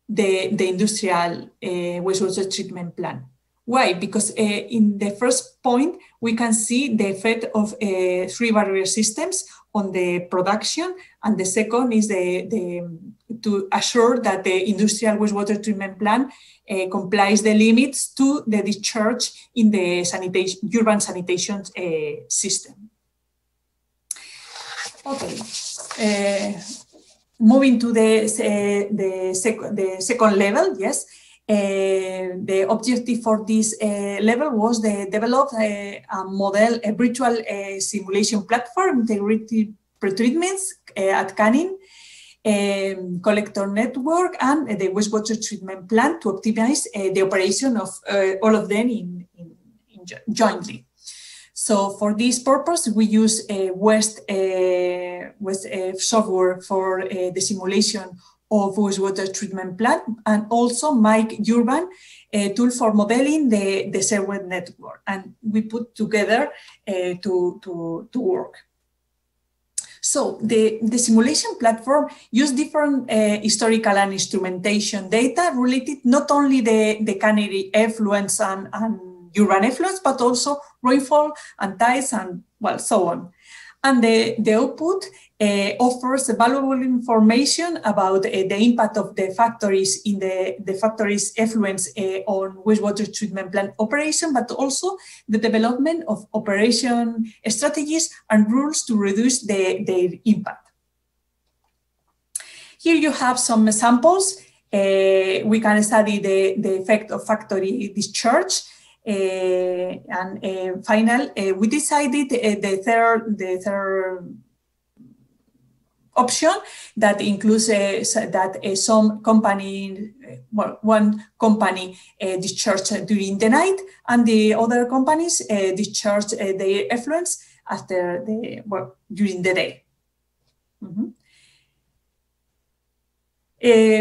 the industrial wastewater treatment plant. Why? Because in the first point, we can see the effect of 3 barrier systems on the production, and the second is to assure that the industrial wastewater treatment plant complies the limits to the discharge in the urban sanitation system. Okay, moving to the second level, yes. The objective for this level was to develop a virtual simulation platform, integrated pretreatments at canning, collector network, and the wastewater treatment plant to optimize the operation of all of them jointly. So for this purpose, we use West software for the simulation of wastewater treatment plant, and also Mike Urban, a tool for modeling the server network. And we put together to work. So the simulation platform used different historical and instrumentation data related not only the cannery effluents and urban effluents, but also rainfall and tides and, well, so on. And the output offers valuable information about the impact of the factories in the factories' effluents on wastewater treatment plant operation, but also the development of operation strategies and rules to reduce their impact. Here you have some examples. We can study the effect of factory discharge. And final, we decided the third option that includes that some company, one company discharged during the night, and the other companies discharged their effluents after during the day.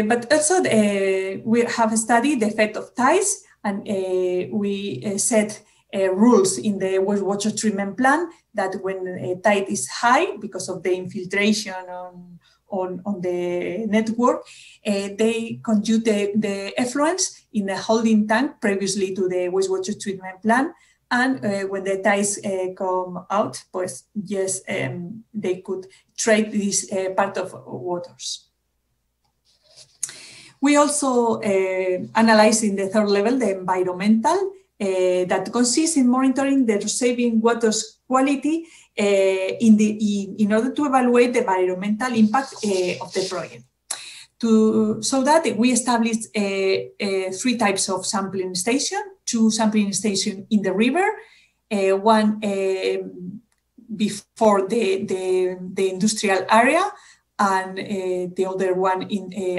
But also we have studied the effect of tides, and we set rules in the wastewater treatment plant that when tide is high because of the infiltration on the network, they conduct the effluents in a holding tank previously to the wastewater treatment plant. And when the tides come out, pues, yes, they could treat this part of waters. We also analyze in the third level the environmental that consists in monitoring the receiving water's quality in order to evaluate the environmental impact of the project. So that we established 3 types of sampling station, 2 sampling stations in the river, one before the industrial area, and the other one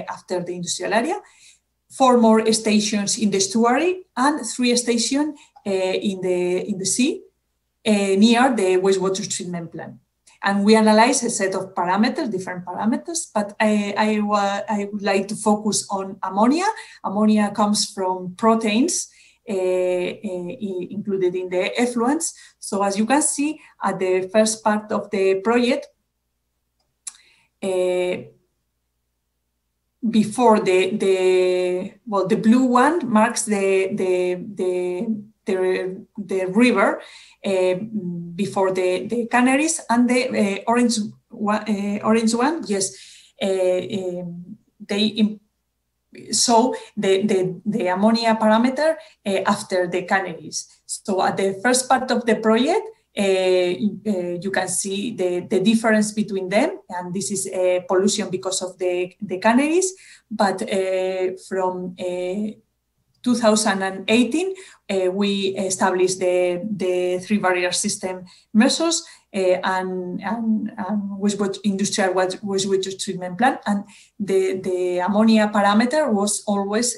after the industrial area, 4 more stations in the estuary, and 3 stations in the sea near the wastewater treatment plant. And we analyze a set of parameters, different parameters, but I would like to focus on ammonia. Ammonia comes from proteins included in the effluents. So as you can see, at the first part of the project, before the blue one marks the river before the canneries, and the orange one, yes, they show the ammonia parameter after the canneries. So at the first part of the project, you can see the difference between them, and this is pollution because of the canneries. But from 2018, we established the 3 barrier system measures and wastewater industrial wastewater treatment plant, and the ammonia parameter was always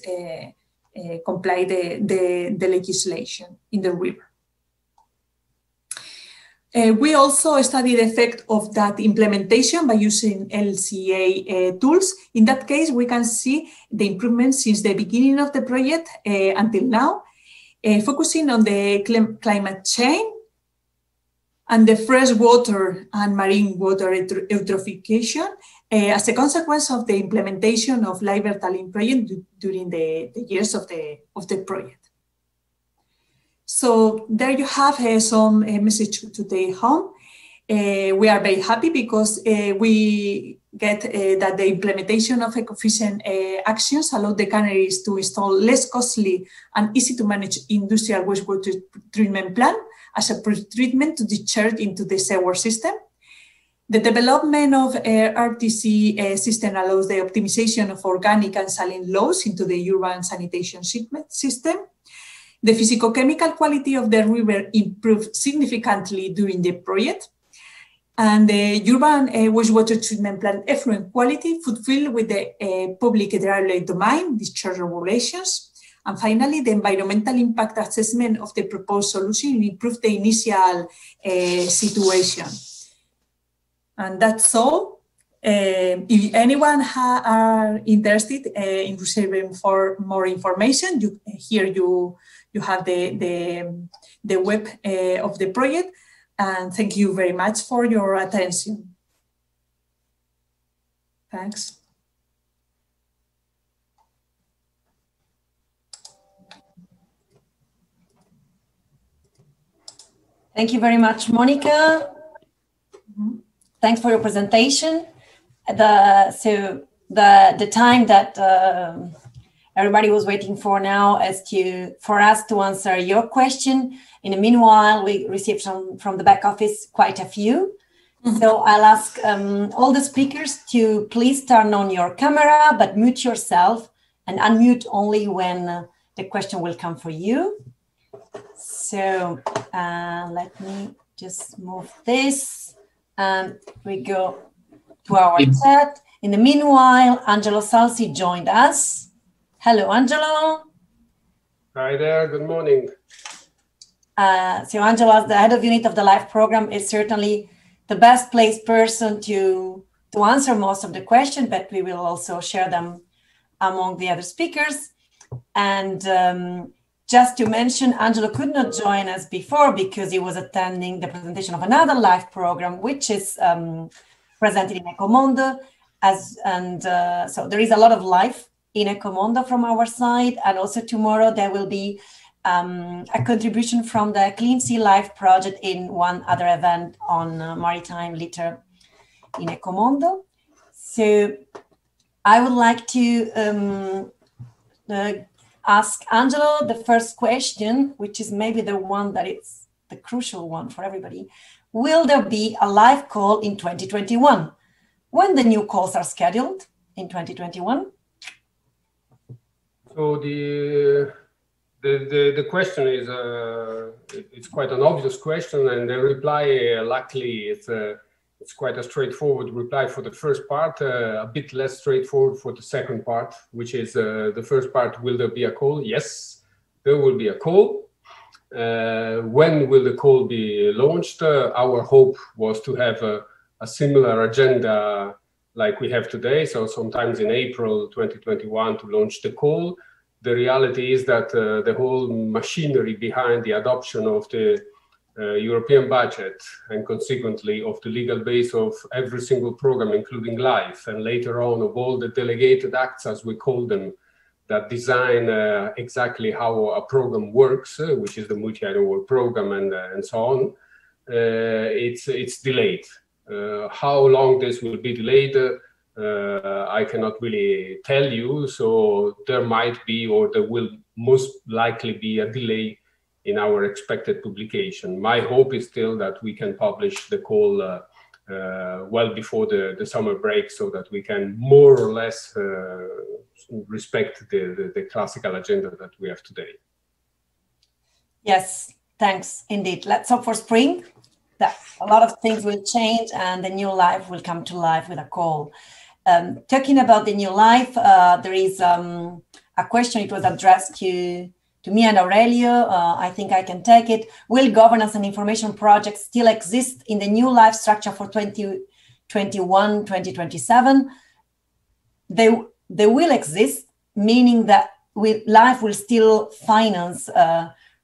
comply the legislation in the river. We also studied the effect of that implementation by using LCA tools. In that case, we can see the improvements since the beginning of the project until now, focusing on the climate change and the freshwater and marine water eutrophication as a consequence of the implementation of live Vertaling project during the years of the project. So there you have some message to take home. We are very happy because we get that the implementation of eco-efficient actions allow the canneries to install less costly and easy to manage industrial wastewater treatment plant as a pre-treatment to discharge into the sewer system. The development of RTC system allows the optimization of organic and saline loads into the urban sanitation system. The physicochemical quality of the river improved significantly during the project. And the urban wastewater treatment plant effluent quality fulfilled with the public hydraulic domain discharge regulations. And finally, the environmental impact assessment of the proposed solution improved the initial situation. And that's all. If anyone are interested in receiving for more information, here you have the web of the project. And thank you very much for your attention. Thanks. Thank you very much, Monica. Thanks for your presentation. So the time that everybody was waiting for now is for us to answer your question. In the meanwhile, we received from the back office quite a few. So I'll ask all the speakers to please turn on your camera, but mute yourself and unmute only when the question will come for you. So let me just move this. We go to our chat. In the meanwhile, Angelo Salsi joined us. Hello, Angelo. Hi there, good morning. So Angelo, as the head of unit of the LIFE program, is certainly the best placed person to answer most of the questions, but we will also share them among the other speakers. And just to mention, Angelo could not join us before because he was attending the presentation of another LIFE program, which is presented in ECOMONDO. So there is a lot of LIFE in ECOMONDO from our side. And also tomorrow there will be a contribution from the Clean Sea LIFE project in one other event on maritime litter in ECOMONDO. So I would like to ask Angelo the first question, which is maybe the one that is the crucial one for everybody. Will there be a live call in 2021? When the new calls are scheduled in 2021? So the question is, it's quite an obvious question, and the reply, luckily, it's quite a straightforward reply for the first part, a bit less straightforward for the second part, which is the first part, will there be a call? Yes, there will be a call. When will the call be launched? Our hope was to have a similar agenda like we have today, so sometimes in April 2021 to launch the call. The reality is that the whole machinery behind the adoption of the European budget and consequently of the legal base of every single program, including LIFE, and later on of all the delegated acts, as we call them, that design exactly how a program works, which is the multi-annual program and so on, it's delayed. How long this will be delayed, I cannot really tell you. So there might be, or there will most likely be, a delay in our expected publication. My hope is still that we can publish the call well before the summer break, so that we can more or less respect the classical agenda that we have today. Yes, thanks, indeed. Let's hope for spring that a lot of things will change and the new life will come to life with a call. Talking about the new life, there is a question. It was addressed to me and Aurelio. I think I can take it. Will governance and information projects still exist in the new life structure for 2021, 2027? They will exist, meaning that life will still finance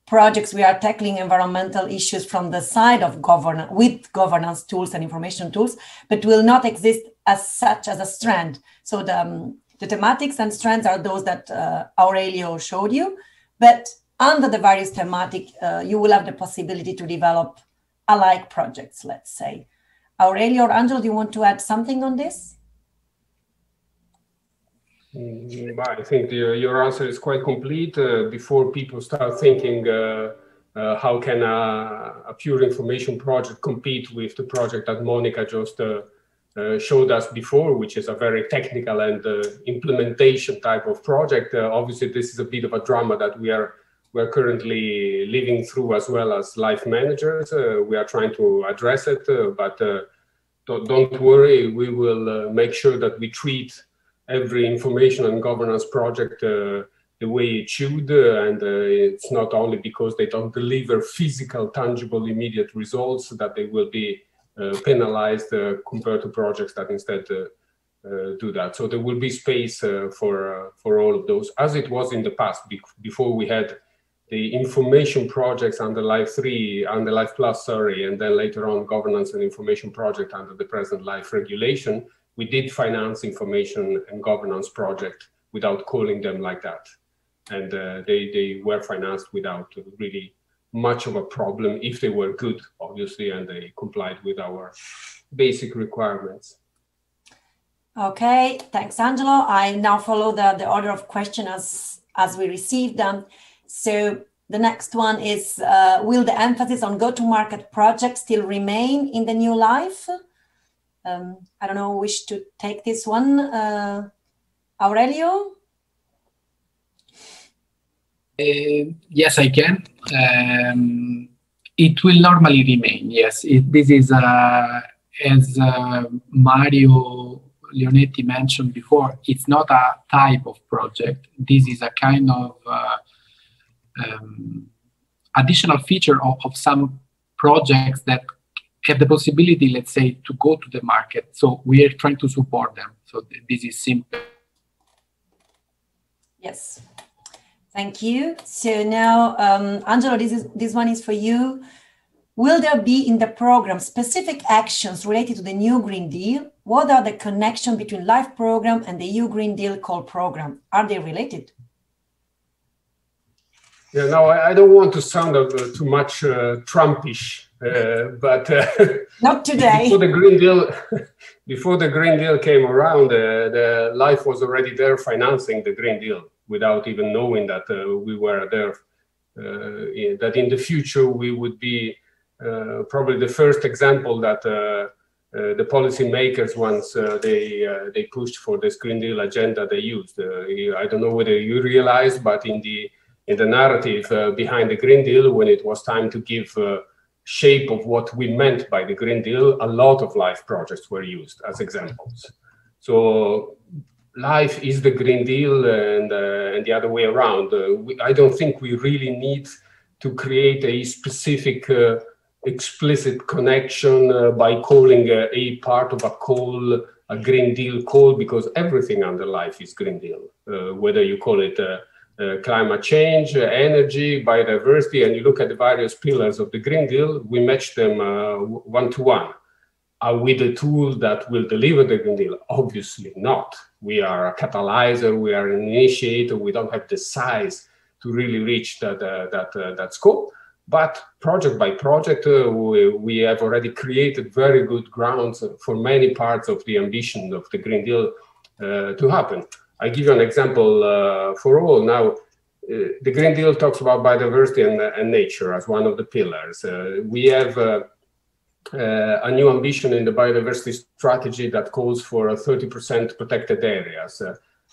projects. We are tackling environmental issues from the side of with governance tools and information tools, but will not exist as such as a strand. So the thematics and strands are those that Aurelio showed you, but under the various thematic, you will have the possibility to develop alike projects, let's say. Aurelio or Angelo, do you want to add something on this? I think your answer is quite complete. Before people start thinking how can a pure information project compete with the project that Monica just showed us before, which is a very technical and implementation type of project. Obviously, this is a bit of a drama that we're currently living through as well as life managers. We are trying to address it, but don't worry, we will make sure that we treat every information and governance project the way it should, and it's not only because they don't deliver physical, tangible, immediate results that they will be penalized compared to projects that instead do that. So there will be space for all of those, as it was in the past, before we had the information projects under Life 3, under Life Plus, sorry, and then later on governance and information project under the present Life regulation. We did finance information and governance project without calling them like that. And they were financed without really much of a problem if they were good, obviously, and they complied with our basic requirements. Okay, thanks, Angelo. I now follow the order of questions as we received them. So the next one is, will the emphasis on go-to-market projects still remain in the new life? I don't know, wish to take this one, Aurelio? Yes, I can. It will normally remain, yes. This is, as Mario Leonetti mentioned before, it's not a type of project. This is a kind of additional feature of some projects that have the possibility, let's say, to go to the market. So we are trying to support them. So this is simple. Yes. Thank you. So now, Angelo, this one is for you. Will there be in the program specific actions related to the new Green Deal? What are the connections between LIFE program and the EU Green Deal call program? Are they related? Yeah, no, I don't want to sound too much Trumpish, but not today. Before the Green Deal came around, the LIFE was already there financing the Green Deal without even knowing that we were there. That in the future we would be probably the first example that the policymakers, once they pushed for this Green Deal agenda, they used. I don't know whether you realized, but in the narrative behind the Green Deal, when it was time to give shape of what we meant by the Green Deal, a lot of LIFE projects were used as examples. So LIFE is the Green Deal, and the other way around. I don't think we really need to create a specific explicit connection by calling a part of a call a Green Deal call, because everything under LIFE is Green Deal, whether you call it climate change, energy, biodiversity, and you look at the various pillars of the Green Deal, we match them one-to-one. Are we the tool that will deliver the Green Deal? Obviously not. We are a catalyzer, we are an initiator, we don't have the size to really reach that scope. But project by project, we have already created very good grounds for many parts of the ambition of the Green Deal to happen. I give you an example for all. Now, the Green Deal talks about biodiversity and nature as one of the pillars. We have a new ambition in the biodiversity strategy that calls for 30% protected areas.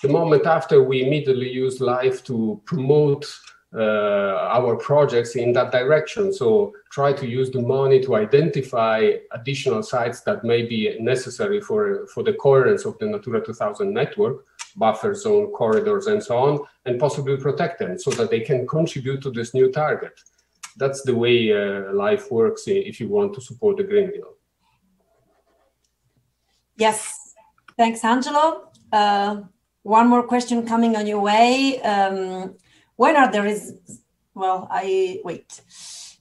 The moment after, we immediately use LIFE to promote our projects in that direction. So try to use the money to identify additional sites that may be necessary for the coherence of the Natura 2000 network, buffer zone, corridors, and so on, and possibly protect them so that they can contribute to this new target. That's the way LIFE works if you want to support the Green Deal. Yes, thanks, Angelo. One more question coming on your way. When are there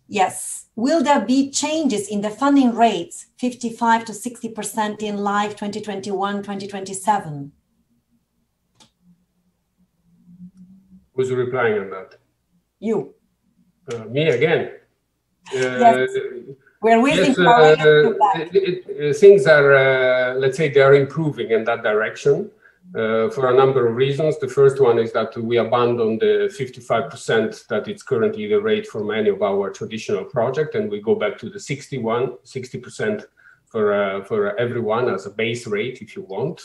Yes. Will there be changes in the funding rates, 55 to 60% in LIFE 2021, 2027? Who's replying on that? You. Me again. Yes. We're waiting for things are, let's say, they are improving in that direction. for a number of reasons. The first one is that we abandoned the 55% that it's currently the rate for many of our traditional projects, and we go back to the 60% for everyone as a base rate, if you want.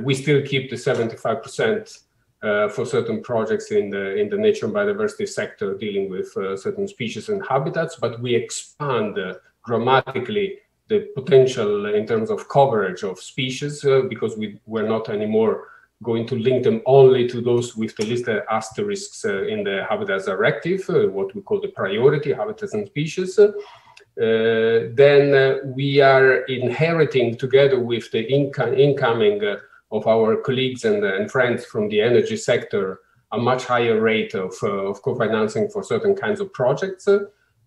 We still keep the 75% for certain projects in the nature and biodiversity sector dealing with certain species and habitats, but we expand dramatically the potential in terms of coverage of species because we're not anymore going to link them only to those with the listed asterisks in the Habitats Directive, what we call the priority habitats and species. Then we are inheriting, together with the incoming of our colleagues and friends from the energy sector, a much higher rate of co-financing for certain kinds of projects,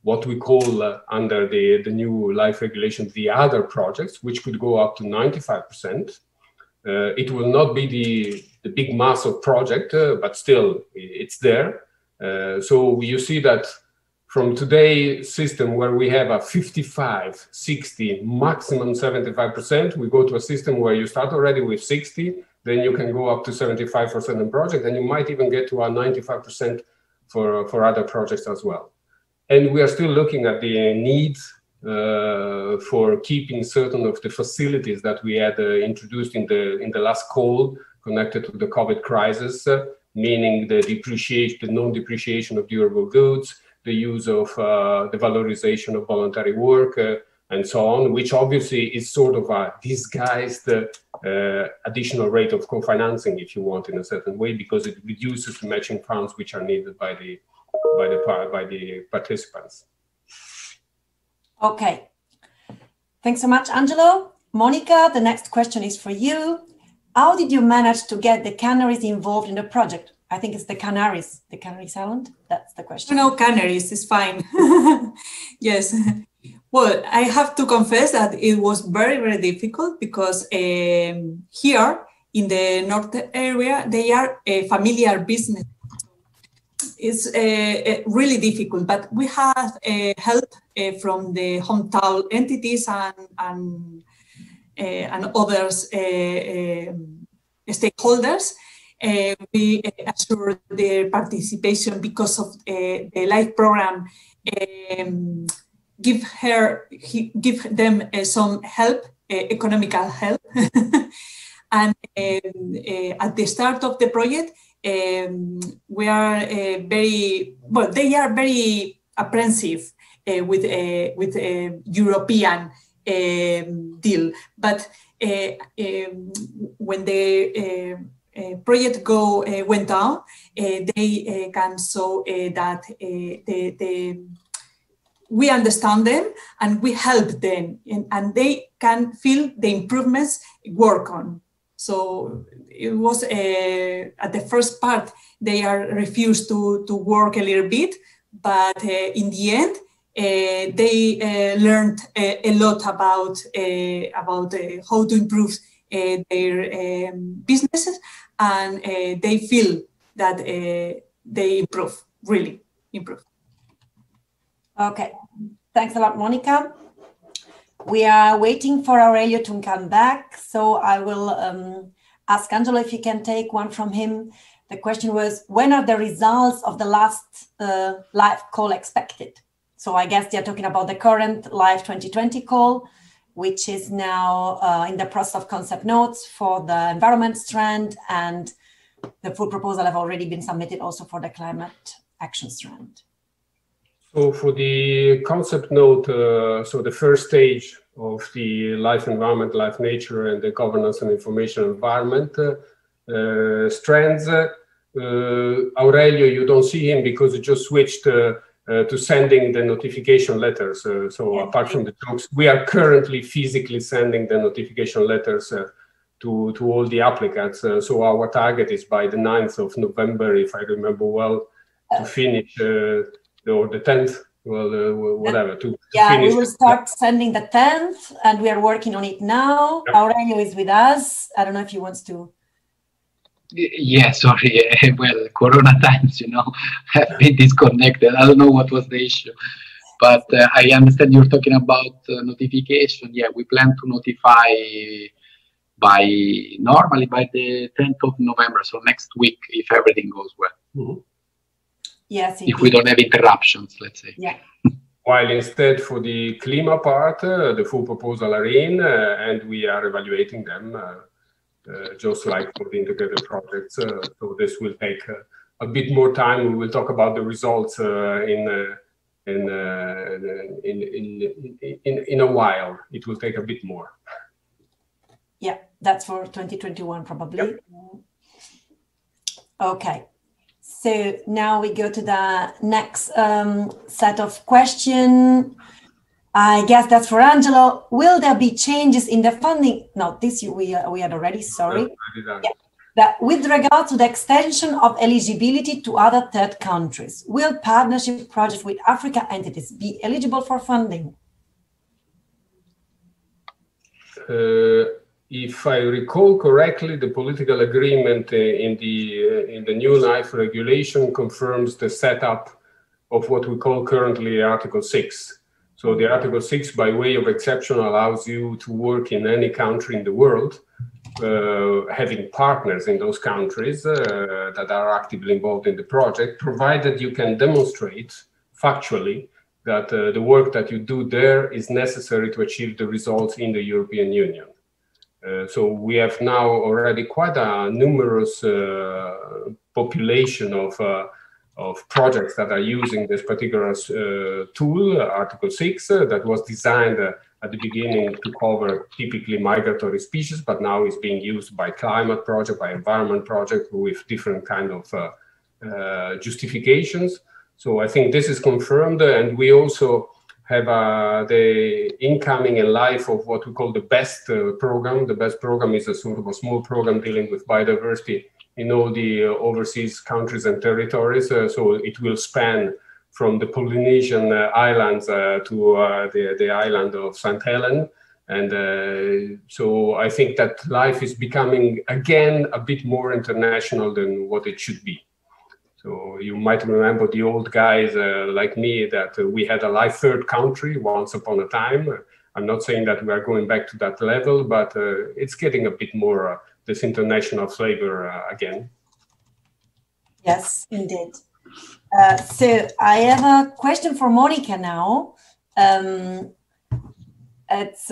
what we call under the new life regulations, the other projects, which could go up to 95%. It will not be the big mass of project, but still it's there. So you see that from today's system where we have a 55, 60, maximum 75%, we go to a system where you start already with 60, then you can go up to 75 for certain projects, and you might even get to a 95% for other projects as well. And we are still looking at the need for keeping certain of the facilities that we had introduced in the last call connected to the COVID crisis, meaning the depreciation, the non-depreciation of durable goods, the use of the valorization of voluntary work, and so on, which obviously is sort of a disguised additional rate of co-financing, if you want, in a certain way, because it reduces the matching funds which are needed by the participants. Okay. Thanks so much, Angelo. Monica, the next question is for you. How did you manage to get the Canaries involved in the project? I think it's the Canaries Island. That's the question. No, Canaries is fine. Yes. Well, I have to confess that it was very, very difficult because here in the north area, they are a familiar business. It's really difficult, but we have help from the hometown entities and others stakeholders. We assure their participation because of the LIFE program. Give them some help, economical help, and at the start of the project, we are they are very apprehensive with a European deal, but when the project went down, they can show that we understand them and we help them, and they can feel the improvements work on. So it was at the first part, they are refused to work a little bit, but in the end, they learned a lot about how to improve their businesses, and they feel that they really improve. Okay, thanks a lot, Monica. We are waiting for Aurelio to come back, so I will ask Angelo if you can take one from him. The question was, when are the results of the last live call expected? So I guess they're talking about the current live 2020 call, which is now in the process of concept notes for the environment strand, and the full proposal have already been submitted also for the climate action strand. So for the concept note, so the first stage of the life environment, life nature, and the governance and information environment strands, Aurelio, you don't see him because he just switched to sending the notification letters. So apart from the talks, we are currently physically sending the notification letters to all the applicants. So our target is by the 9th of November, if I remember well, to finish or the 10th, whatever. Yeah, we will start sending the 10th, and we are working on it now. Yep. Aurelio is with us. I don't know if he wants to. Yeah, sorry. Well, Corona times, have been disconnected. I don't know what was the issue. But I understand you're talking about notification. Yeah, we plan to notify normally by the 10th of November, so next week, if everything goes well. Mm-hmm. Yes, indeed. If we don't have interruptions, let's say. Yeah. While instead for the CLIMA part, the full proposal are in, and we are evaluating them, just like for the integrated projects. So this will take a bit more time. We will talk about the results in a while. It will take a bit more. Yeah, that's for 2021 probably. Yep. Okay. So now we go to the next set of questions. I guess that's for Angelo. Will there be changes in the funding? No, this we had already, sorry. Yeah. That with regard to the extension of eligibility to other third countries, will partnership projects with Africa entities be eligible for funding? If I recall correctly, the political agreement in the new LIFE regulation confirms the setup of what we call currently Article 6. So the Article 6, by way of exception, allows you to work in any country in the world, having partners in those countries that are actively involved in the project, provided you can demonstrate factually that the work that you do there is necessary to achieve the results in the European Union. So we have now already quite a numerous population of projects that are using this particular tool, Article 6, that was designed at the beginning to cover typically migratory species, but now is being used by climate project, by environment project with different kind of justifications. So I think this is confirmed, and we also have the incoming and life of what we call the BEST program. The BEST program is a sort of a small program dealing with biodiversity in all the overseas countries and territories. So it will span from the Polynesian islands to the island of St. Helens. And so I think that life is becoming, again, a bit more international than what it should be. So you might remember the old guys like me that we had a life third country once upon a time. I'm not saying that we are going back to that level, but it's getting a bit more this international flavor again. Yes, indeed. So I have a question for Monica now. It's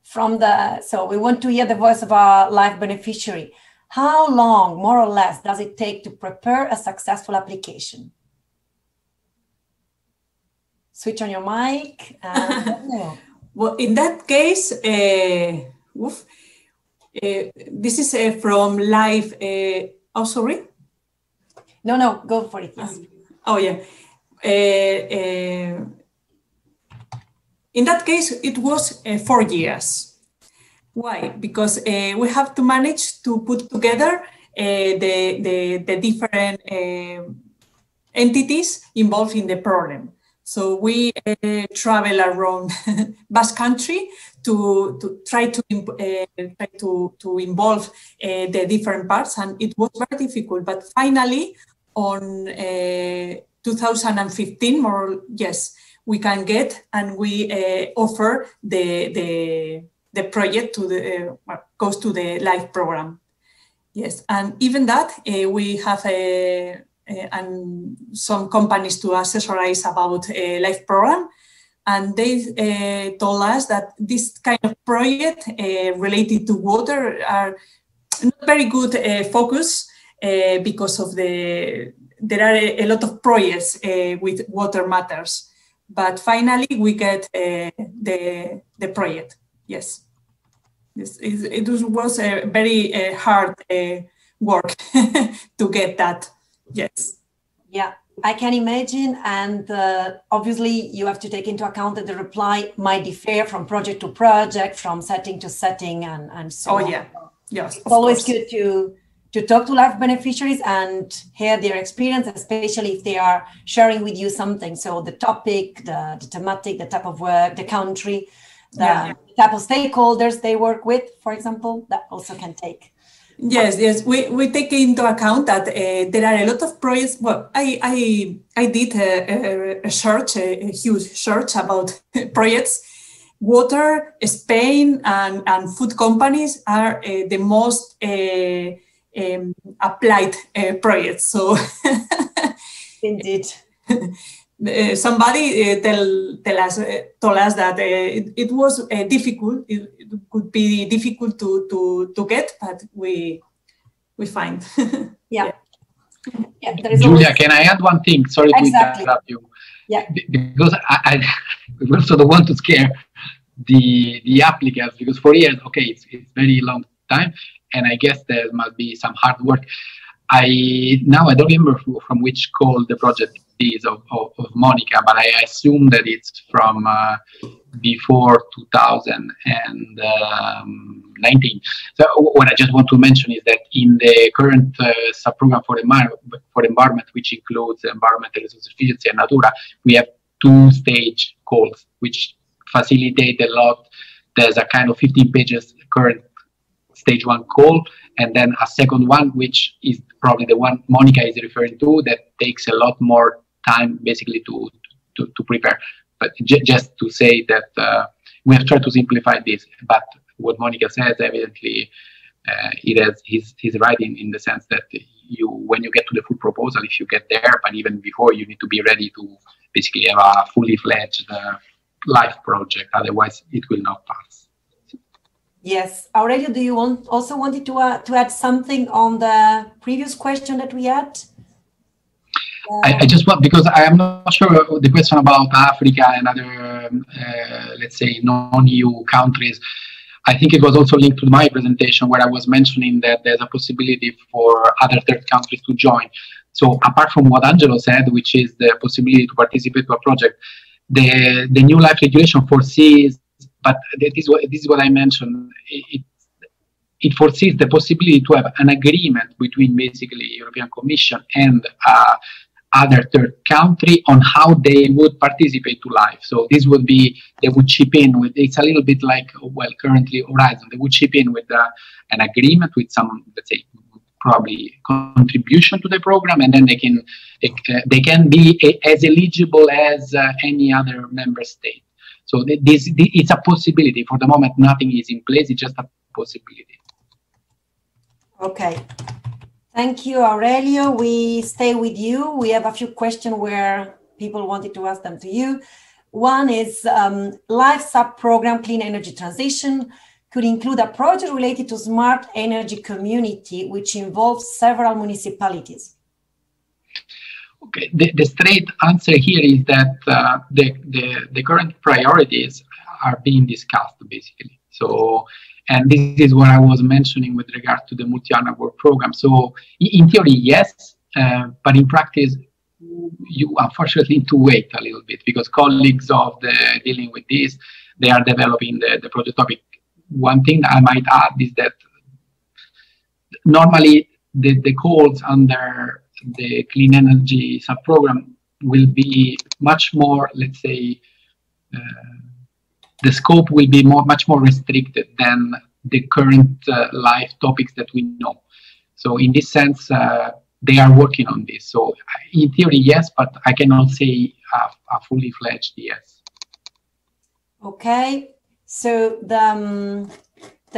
from the, so we want to hear the voice of our life beneficiary. How long, more or less, does it take to prepare a successful application? Switch on your mic. Well, in that case, this is from live. Oh, sorry. No, go for it. Yes. Oh, yeah. In that case, it was 4 years. Why? Because we have to manage to put together the different entities involved in the problem. So we travel around Basque Country to try to involve the different parts, and it was very difficult. But finally, on 2015, we can get, and we offer the project to the goes to the LIFE program. Yes, and even that we have and some companies to accessorize about a LIFE program, and they told us that this kind of project related to water are not very good focus because of there are a lot of projects with water matters, but finally we get the project. Yes. It was a very hard work to get that. Yes. Yeah, I can imagine. And obviously, you have to take into account that the reply might differ from project to project, from setting to setting, and so on. Oh, yeah. Yes. It's always good to talk to life beneficiaries and hear their experience, especially if they are sharing with you something. So the topic, the thematic, the type of work, the country, the type of stakeholders they work with, for example, that also can take. Yes, we take into account that there are a lot of projects. Well, I did a search, a huge search about projects, water, Spain, and food companies are the most applied projects. So, indeed. Somebody told us that it was difficult. It could be difficult to get, but we find. Yeah. Yeah, Julia, can I add one thing? Sorry to interrupt you. Yeah. Because I also don't want to scare the applicants, because for years, okay, it's very long time, and I guess there must be some hard work. I don't remember from which call the project is of Monica, but I assume that it's from before 2019. So what I just want to mention is that in the current sub-program for environment, which includes environmental resource efficiency and Natura, we have 2-stage calls, which facilitate a lot. There's a kind of 15 pages current stage 1 call, and then a second one, which is probably the one Monica is referring to, that takes a lot more time basically to prepare. But just to say that we have tried to simplify this, but what Monica says, evidently, he's right in the sense that when you get to the full proposal, if you get there, but even before, you need to be ready to basically have a fully fledged live project. Otherwise, it will not pass. Yes, Aurelio, do you also wanted to add something on the previous question that we had? I just want, because I am not sure the question about Africa and other, let's say, non-EU countries. I think it was also linked to my presentation where I was mentioning that there's a possibility for other third countries to join. So apart from what Angelo said, which is the possibility to participate to a project, the new life regulation foresees, but this is what I mentioned, it foresees the possibility to have an agreement between basically European Commission and other third country on how they would participate to life. So this would be, they would chip in with, it's a little bit like, well, currently Horizon, they would chip in with an agreement with some, let's say, probably contribution to the program, and then they can be as eligible as any other member state. So it's a possibility. For the moment, nothing is in place. It's just a possibility. Okay. Thank you, Aurelio. We stay with you. We have a few questions where people wanted to ask them to you. One is life sub-program Clean Energy Transition could include a project related to smart energy community, which involves several municipalities. Okay, the straight answer here is that the current priorities are being discussed, basically. So, and this is what I was mentioning with regard to the multi-annual work program. So, in theory, yes, but in practice, you unfortunately need to wait a little bit, because colleagues of dealing with this, they are developing the project topic. One thing that I might add is that normally the calls under the clean energy sub-program will be much more, let's say, the scope will be much more restricted than the current live topics that we know. So in this sense, they are working on this. So in theory, yes, but I cannot say a fully fledged yes. Okay, so the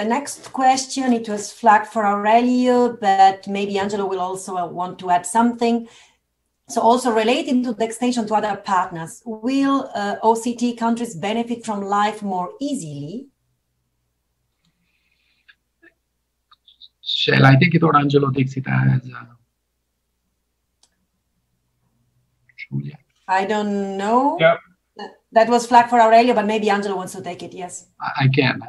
next question, it was flagged for Aurelio, but maybe Angelo will also want to add something. So also relating to the extension to other partners, will OCT countries benefit from life more easily? Shall I take it, or Angelo takes it as Julia? I don't know. Yeah. That was flagged for Aurelio, but maybe Angelo wants to take it, yes. I can.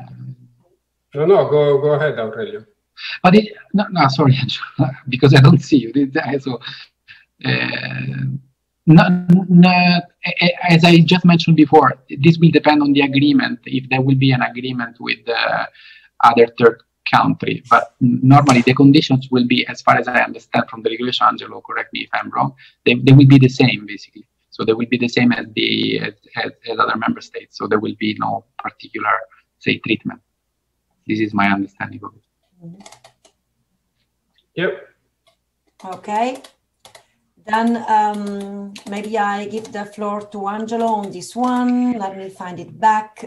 No, go ahead, Aurelio. But no, sorry, Angelo, because I don't see you. So, as I just mentioned before, this will depend on the agreement, if there will be an agreement with the other third country. But normally the conditions will be, as far as I understand from the regulation, Angelo, correct me if I'm wrong, they will be the same, basically. So they will be the same as as other member states. So there will be no particular, say, treatment. This is my understanding of it. Yep. Okay. Then maybe I give the floor to Angelo on this one. Let me find it back.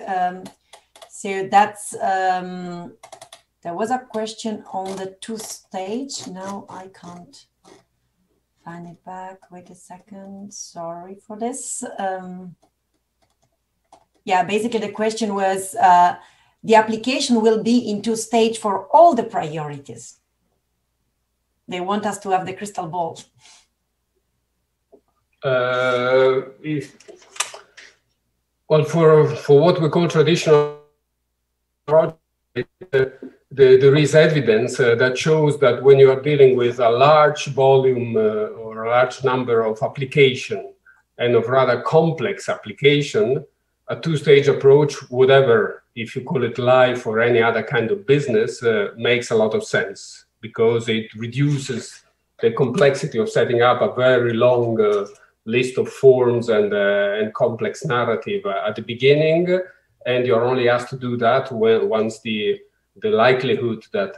So that's, there was a question on the 2-stage. Now I can't find it back. Wait a second. Sorry for this. Yeah, basically the question was, the application will be in 2-stage for all the priorities. They want us to have the crystal ball. Well, for what we call traditional projects, there is evidence that shows that when you are dealing with a large volume or a large number of application and of rather complex application, a 2-stage approach, whatever, if you call it life or any other kind of business, makes a lot of sense because it reduces the complexity of setting up a very long list of forms and complex narrative at the beginning, and you're only asked to do that once the likelihood that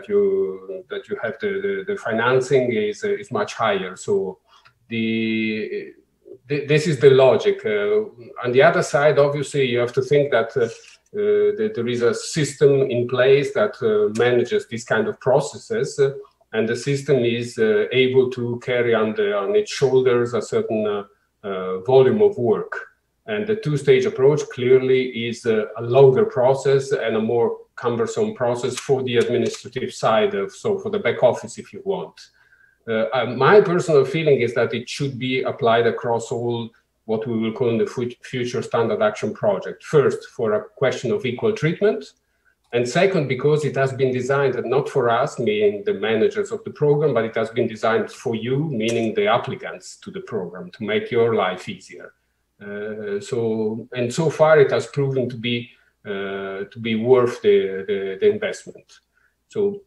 you have the financing is much higher. So this is the logic. On the other side, obviously, you have to think that there is a system in place that manages these kind of processes. And the system is able to carry on its shoulders a certain volume of work. And the 2-stage approach clearly is a longer process and a more cumbersome process for the administrative side so for the back office, if you want. My personal feeling is that it should be applied across all what we will call in the future standard action project. First, for a question of equal treatment. And second, because it has been designed not for us, meaning the managers of the program, but it has been designed for you, meaning the applicants to the program, to make your life easier. So far it has proven to be worth the investment. So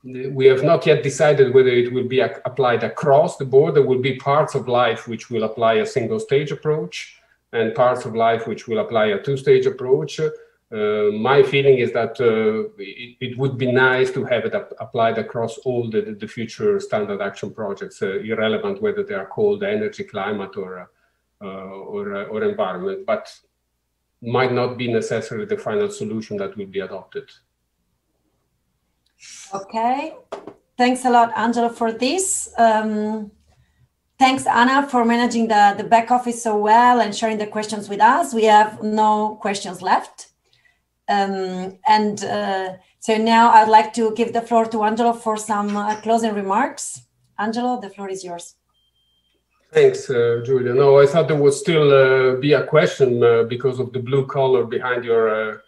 we have not yet decided whether it will be applied across the board. There will be parts of life which will apply a 1-stage approach, and parts of life which will apply a 2-stage approach. My feeling is that it would be nice to have it applied across all the future standard action projects, irrelevant whether they are called energy, climate, or environment, but might not be necessarily the final solution that will be adopted. Okay, thanks a lot, Angelo, for this. Thanks, Anna, for managing the back office so well and sharing the questions with us. We have no questions left. So now I'd like to give the floor to Angelo for some closing remarks. Angelo, the floor is yours. Thanks, Julia. No, I thought there would still be a question because of the blue color behind your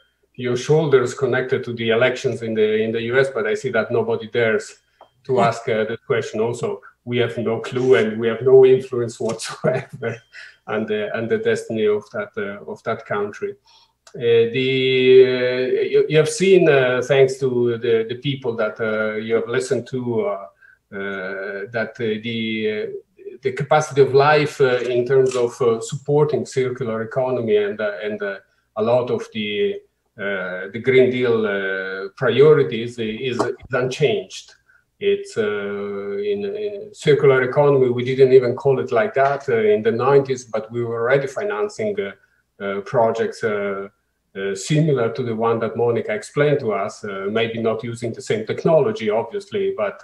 shoulders connected to the elections in the US, but I see that nobody dares to ask the question. Also, we have no clue and we have no influence whatsoever on the destiny of that country. You have seen, thanks to the people that you have listened to, that the capacity of life in terms of supporting circular economy and a lot of the Green Deal priorities is unchanged. It's in circular economy. We didn't even call it like that in the 90s, but we were already financing projects similar to the one that Monica explained to us, maybe not using the same technology, obviously, but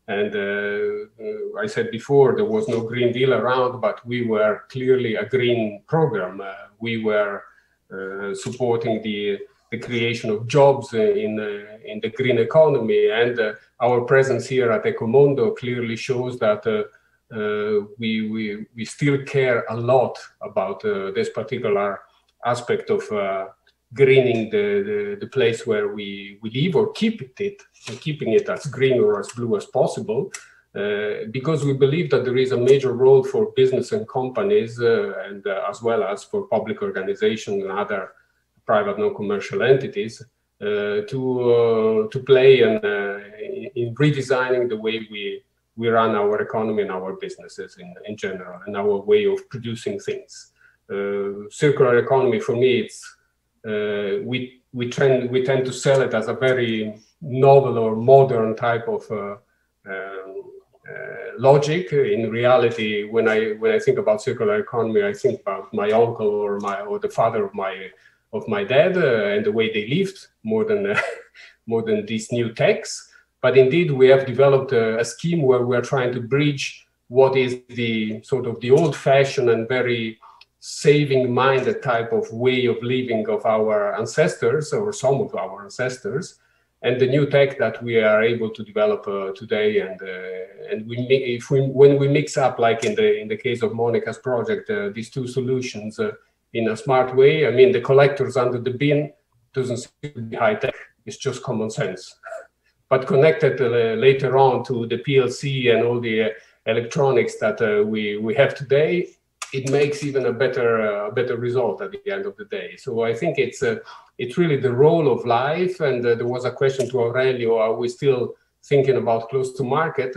I said before, there was no Green Deal around, but we were clearly a green program. We were supporting the creation of jobs in the green economy, and our presence here at ECOMONDO clearly shows that we still care a lot about this particular aspect of greening the place where we live, or keeping it as green or as blue as possible, because we believe that there is a major role for business and companies, and as well as for public organizations and other private non-commercial entities to play in redesigning the way we run our economy and our businesses in general, and our way of producing things. Circular economy, for me, it's we tend to sell it as a very novel or modern type of logic. In reality, when I think about circular economy, I think about my uncle or the father of my dad and the way they lived more than more than these new techs. But indeed, we have developed a scheme where we are trying to bridge what is the sort of the old-fashioned and very saving-minded type of way of living of our ancestors, or some of our ancestors, and the new tech that we are able to develop today. And when we mix up, like in the case of Monica's project, these two solutions in a smart way, I mean, the collectors under the bin doesn't seem to be high tech; it's just common sense. But connected later on to the PLC and all the electronics that we have today, it makes even a better result at the end of the day. So I think it's really the role of life. And there was a question to Aurelio: are we still thinking about close to market?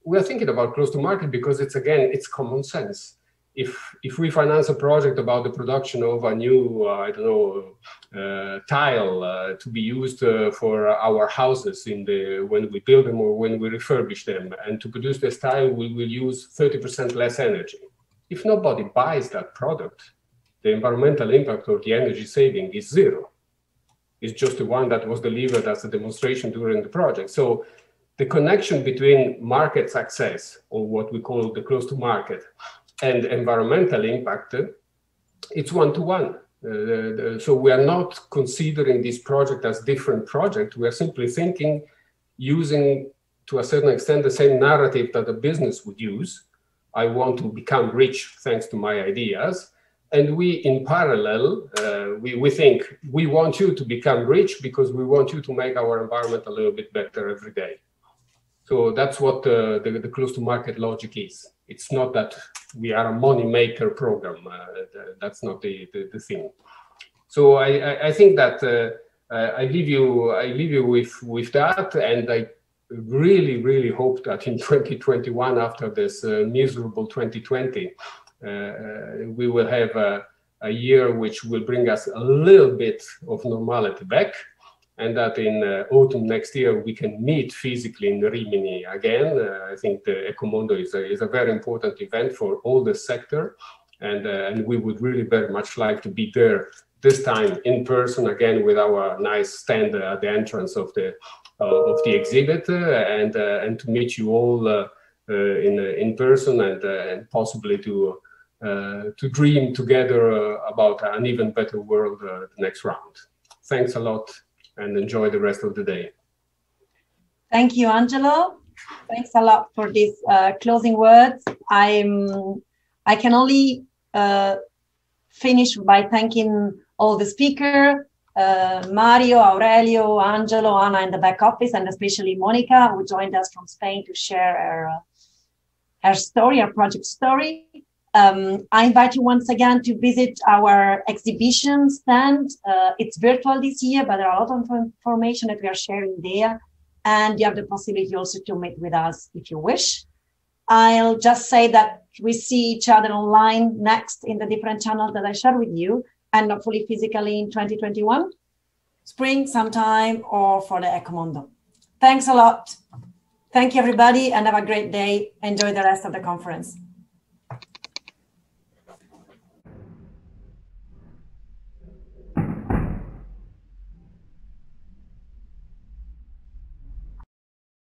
We are thinking about close to market because it's common sense. If we finance a project about the production of a new, I don't know, tile to be used for our houses when we build them or when we refurbish them, and to produce this tile, we will use 30% less energy. If nobody buys that product, the environmental impact or the energy saving is zero. It's just the one that was delivered as a demonstration during the project. So the connection between market success, or what we call the close to market, and environmental impact, it's one-to-one. So we are not considering this project as different project. We are simply thinking, using to a certain extent the same narrative that a business would use. I want to become rich thanks to my ideas. And we, in parallel, we think we want you to become rich because we want you to make our environment a little bit better every day. So that's what the close to market logic is. It's not that we are a money maker program. That's not the thing. So I think that I leave you with that, and I really hope that in 2021, after this miserable 2020, we will have a year which will bring us a little bit of normality back, and that in autumn next year we can meet physically in Rimini again. I think the ECOMONDO is a very important event for all the sector, and we would really very much like to be there this time in person again with our nice stand at the entrance of the exhibit, and to meet you all in person, and possibly to dream together about an even better world the next round. Thanks a lot, and enjoy the rest of the day. Thank you, Angelo. Thanks a lot for these closing words. I can only finish by thanking all the speakers, Mario, Aurelio, Angelo, Anna in the back office, and especially Monica, who joined us from Spain to share her story, her project story. I invite you once again to visit our exhibition stand. It's virtual this year, but there are a lot of information that we are sharing there. And you have the possibility also to meet with us if you wish. I'll just say that we see each other online next in the different channels that I shared with you, and hopefully physically in 2021, spring sometime, or for the ECOMONDO. Thanks a lot. Thank you, everybody, and have a great day. Enjoy the rest of the conference.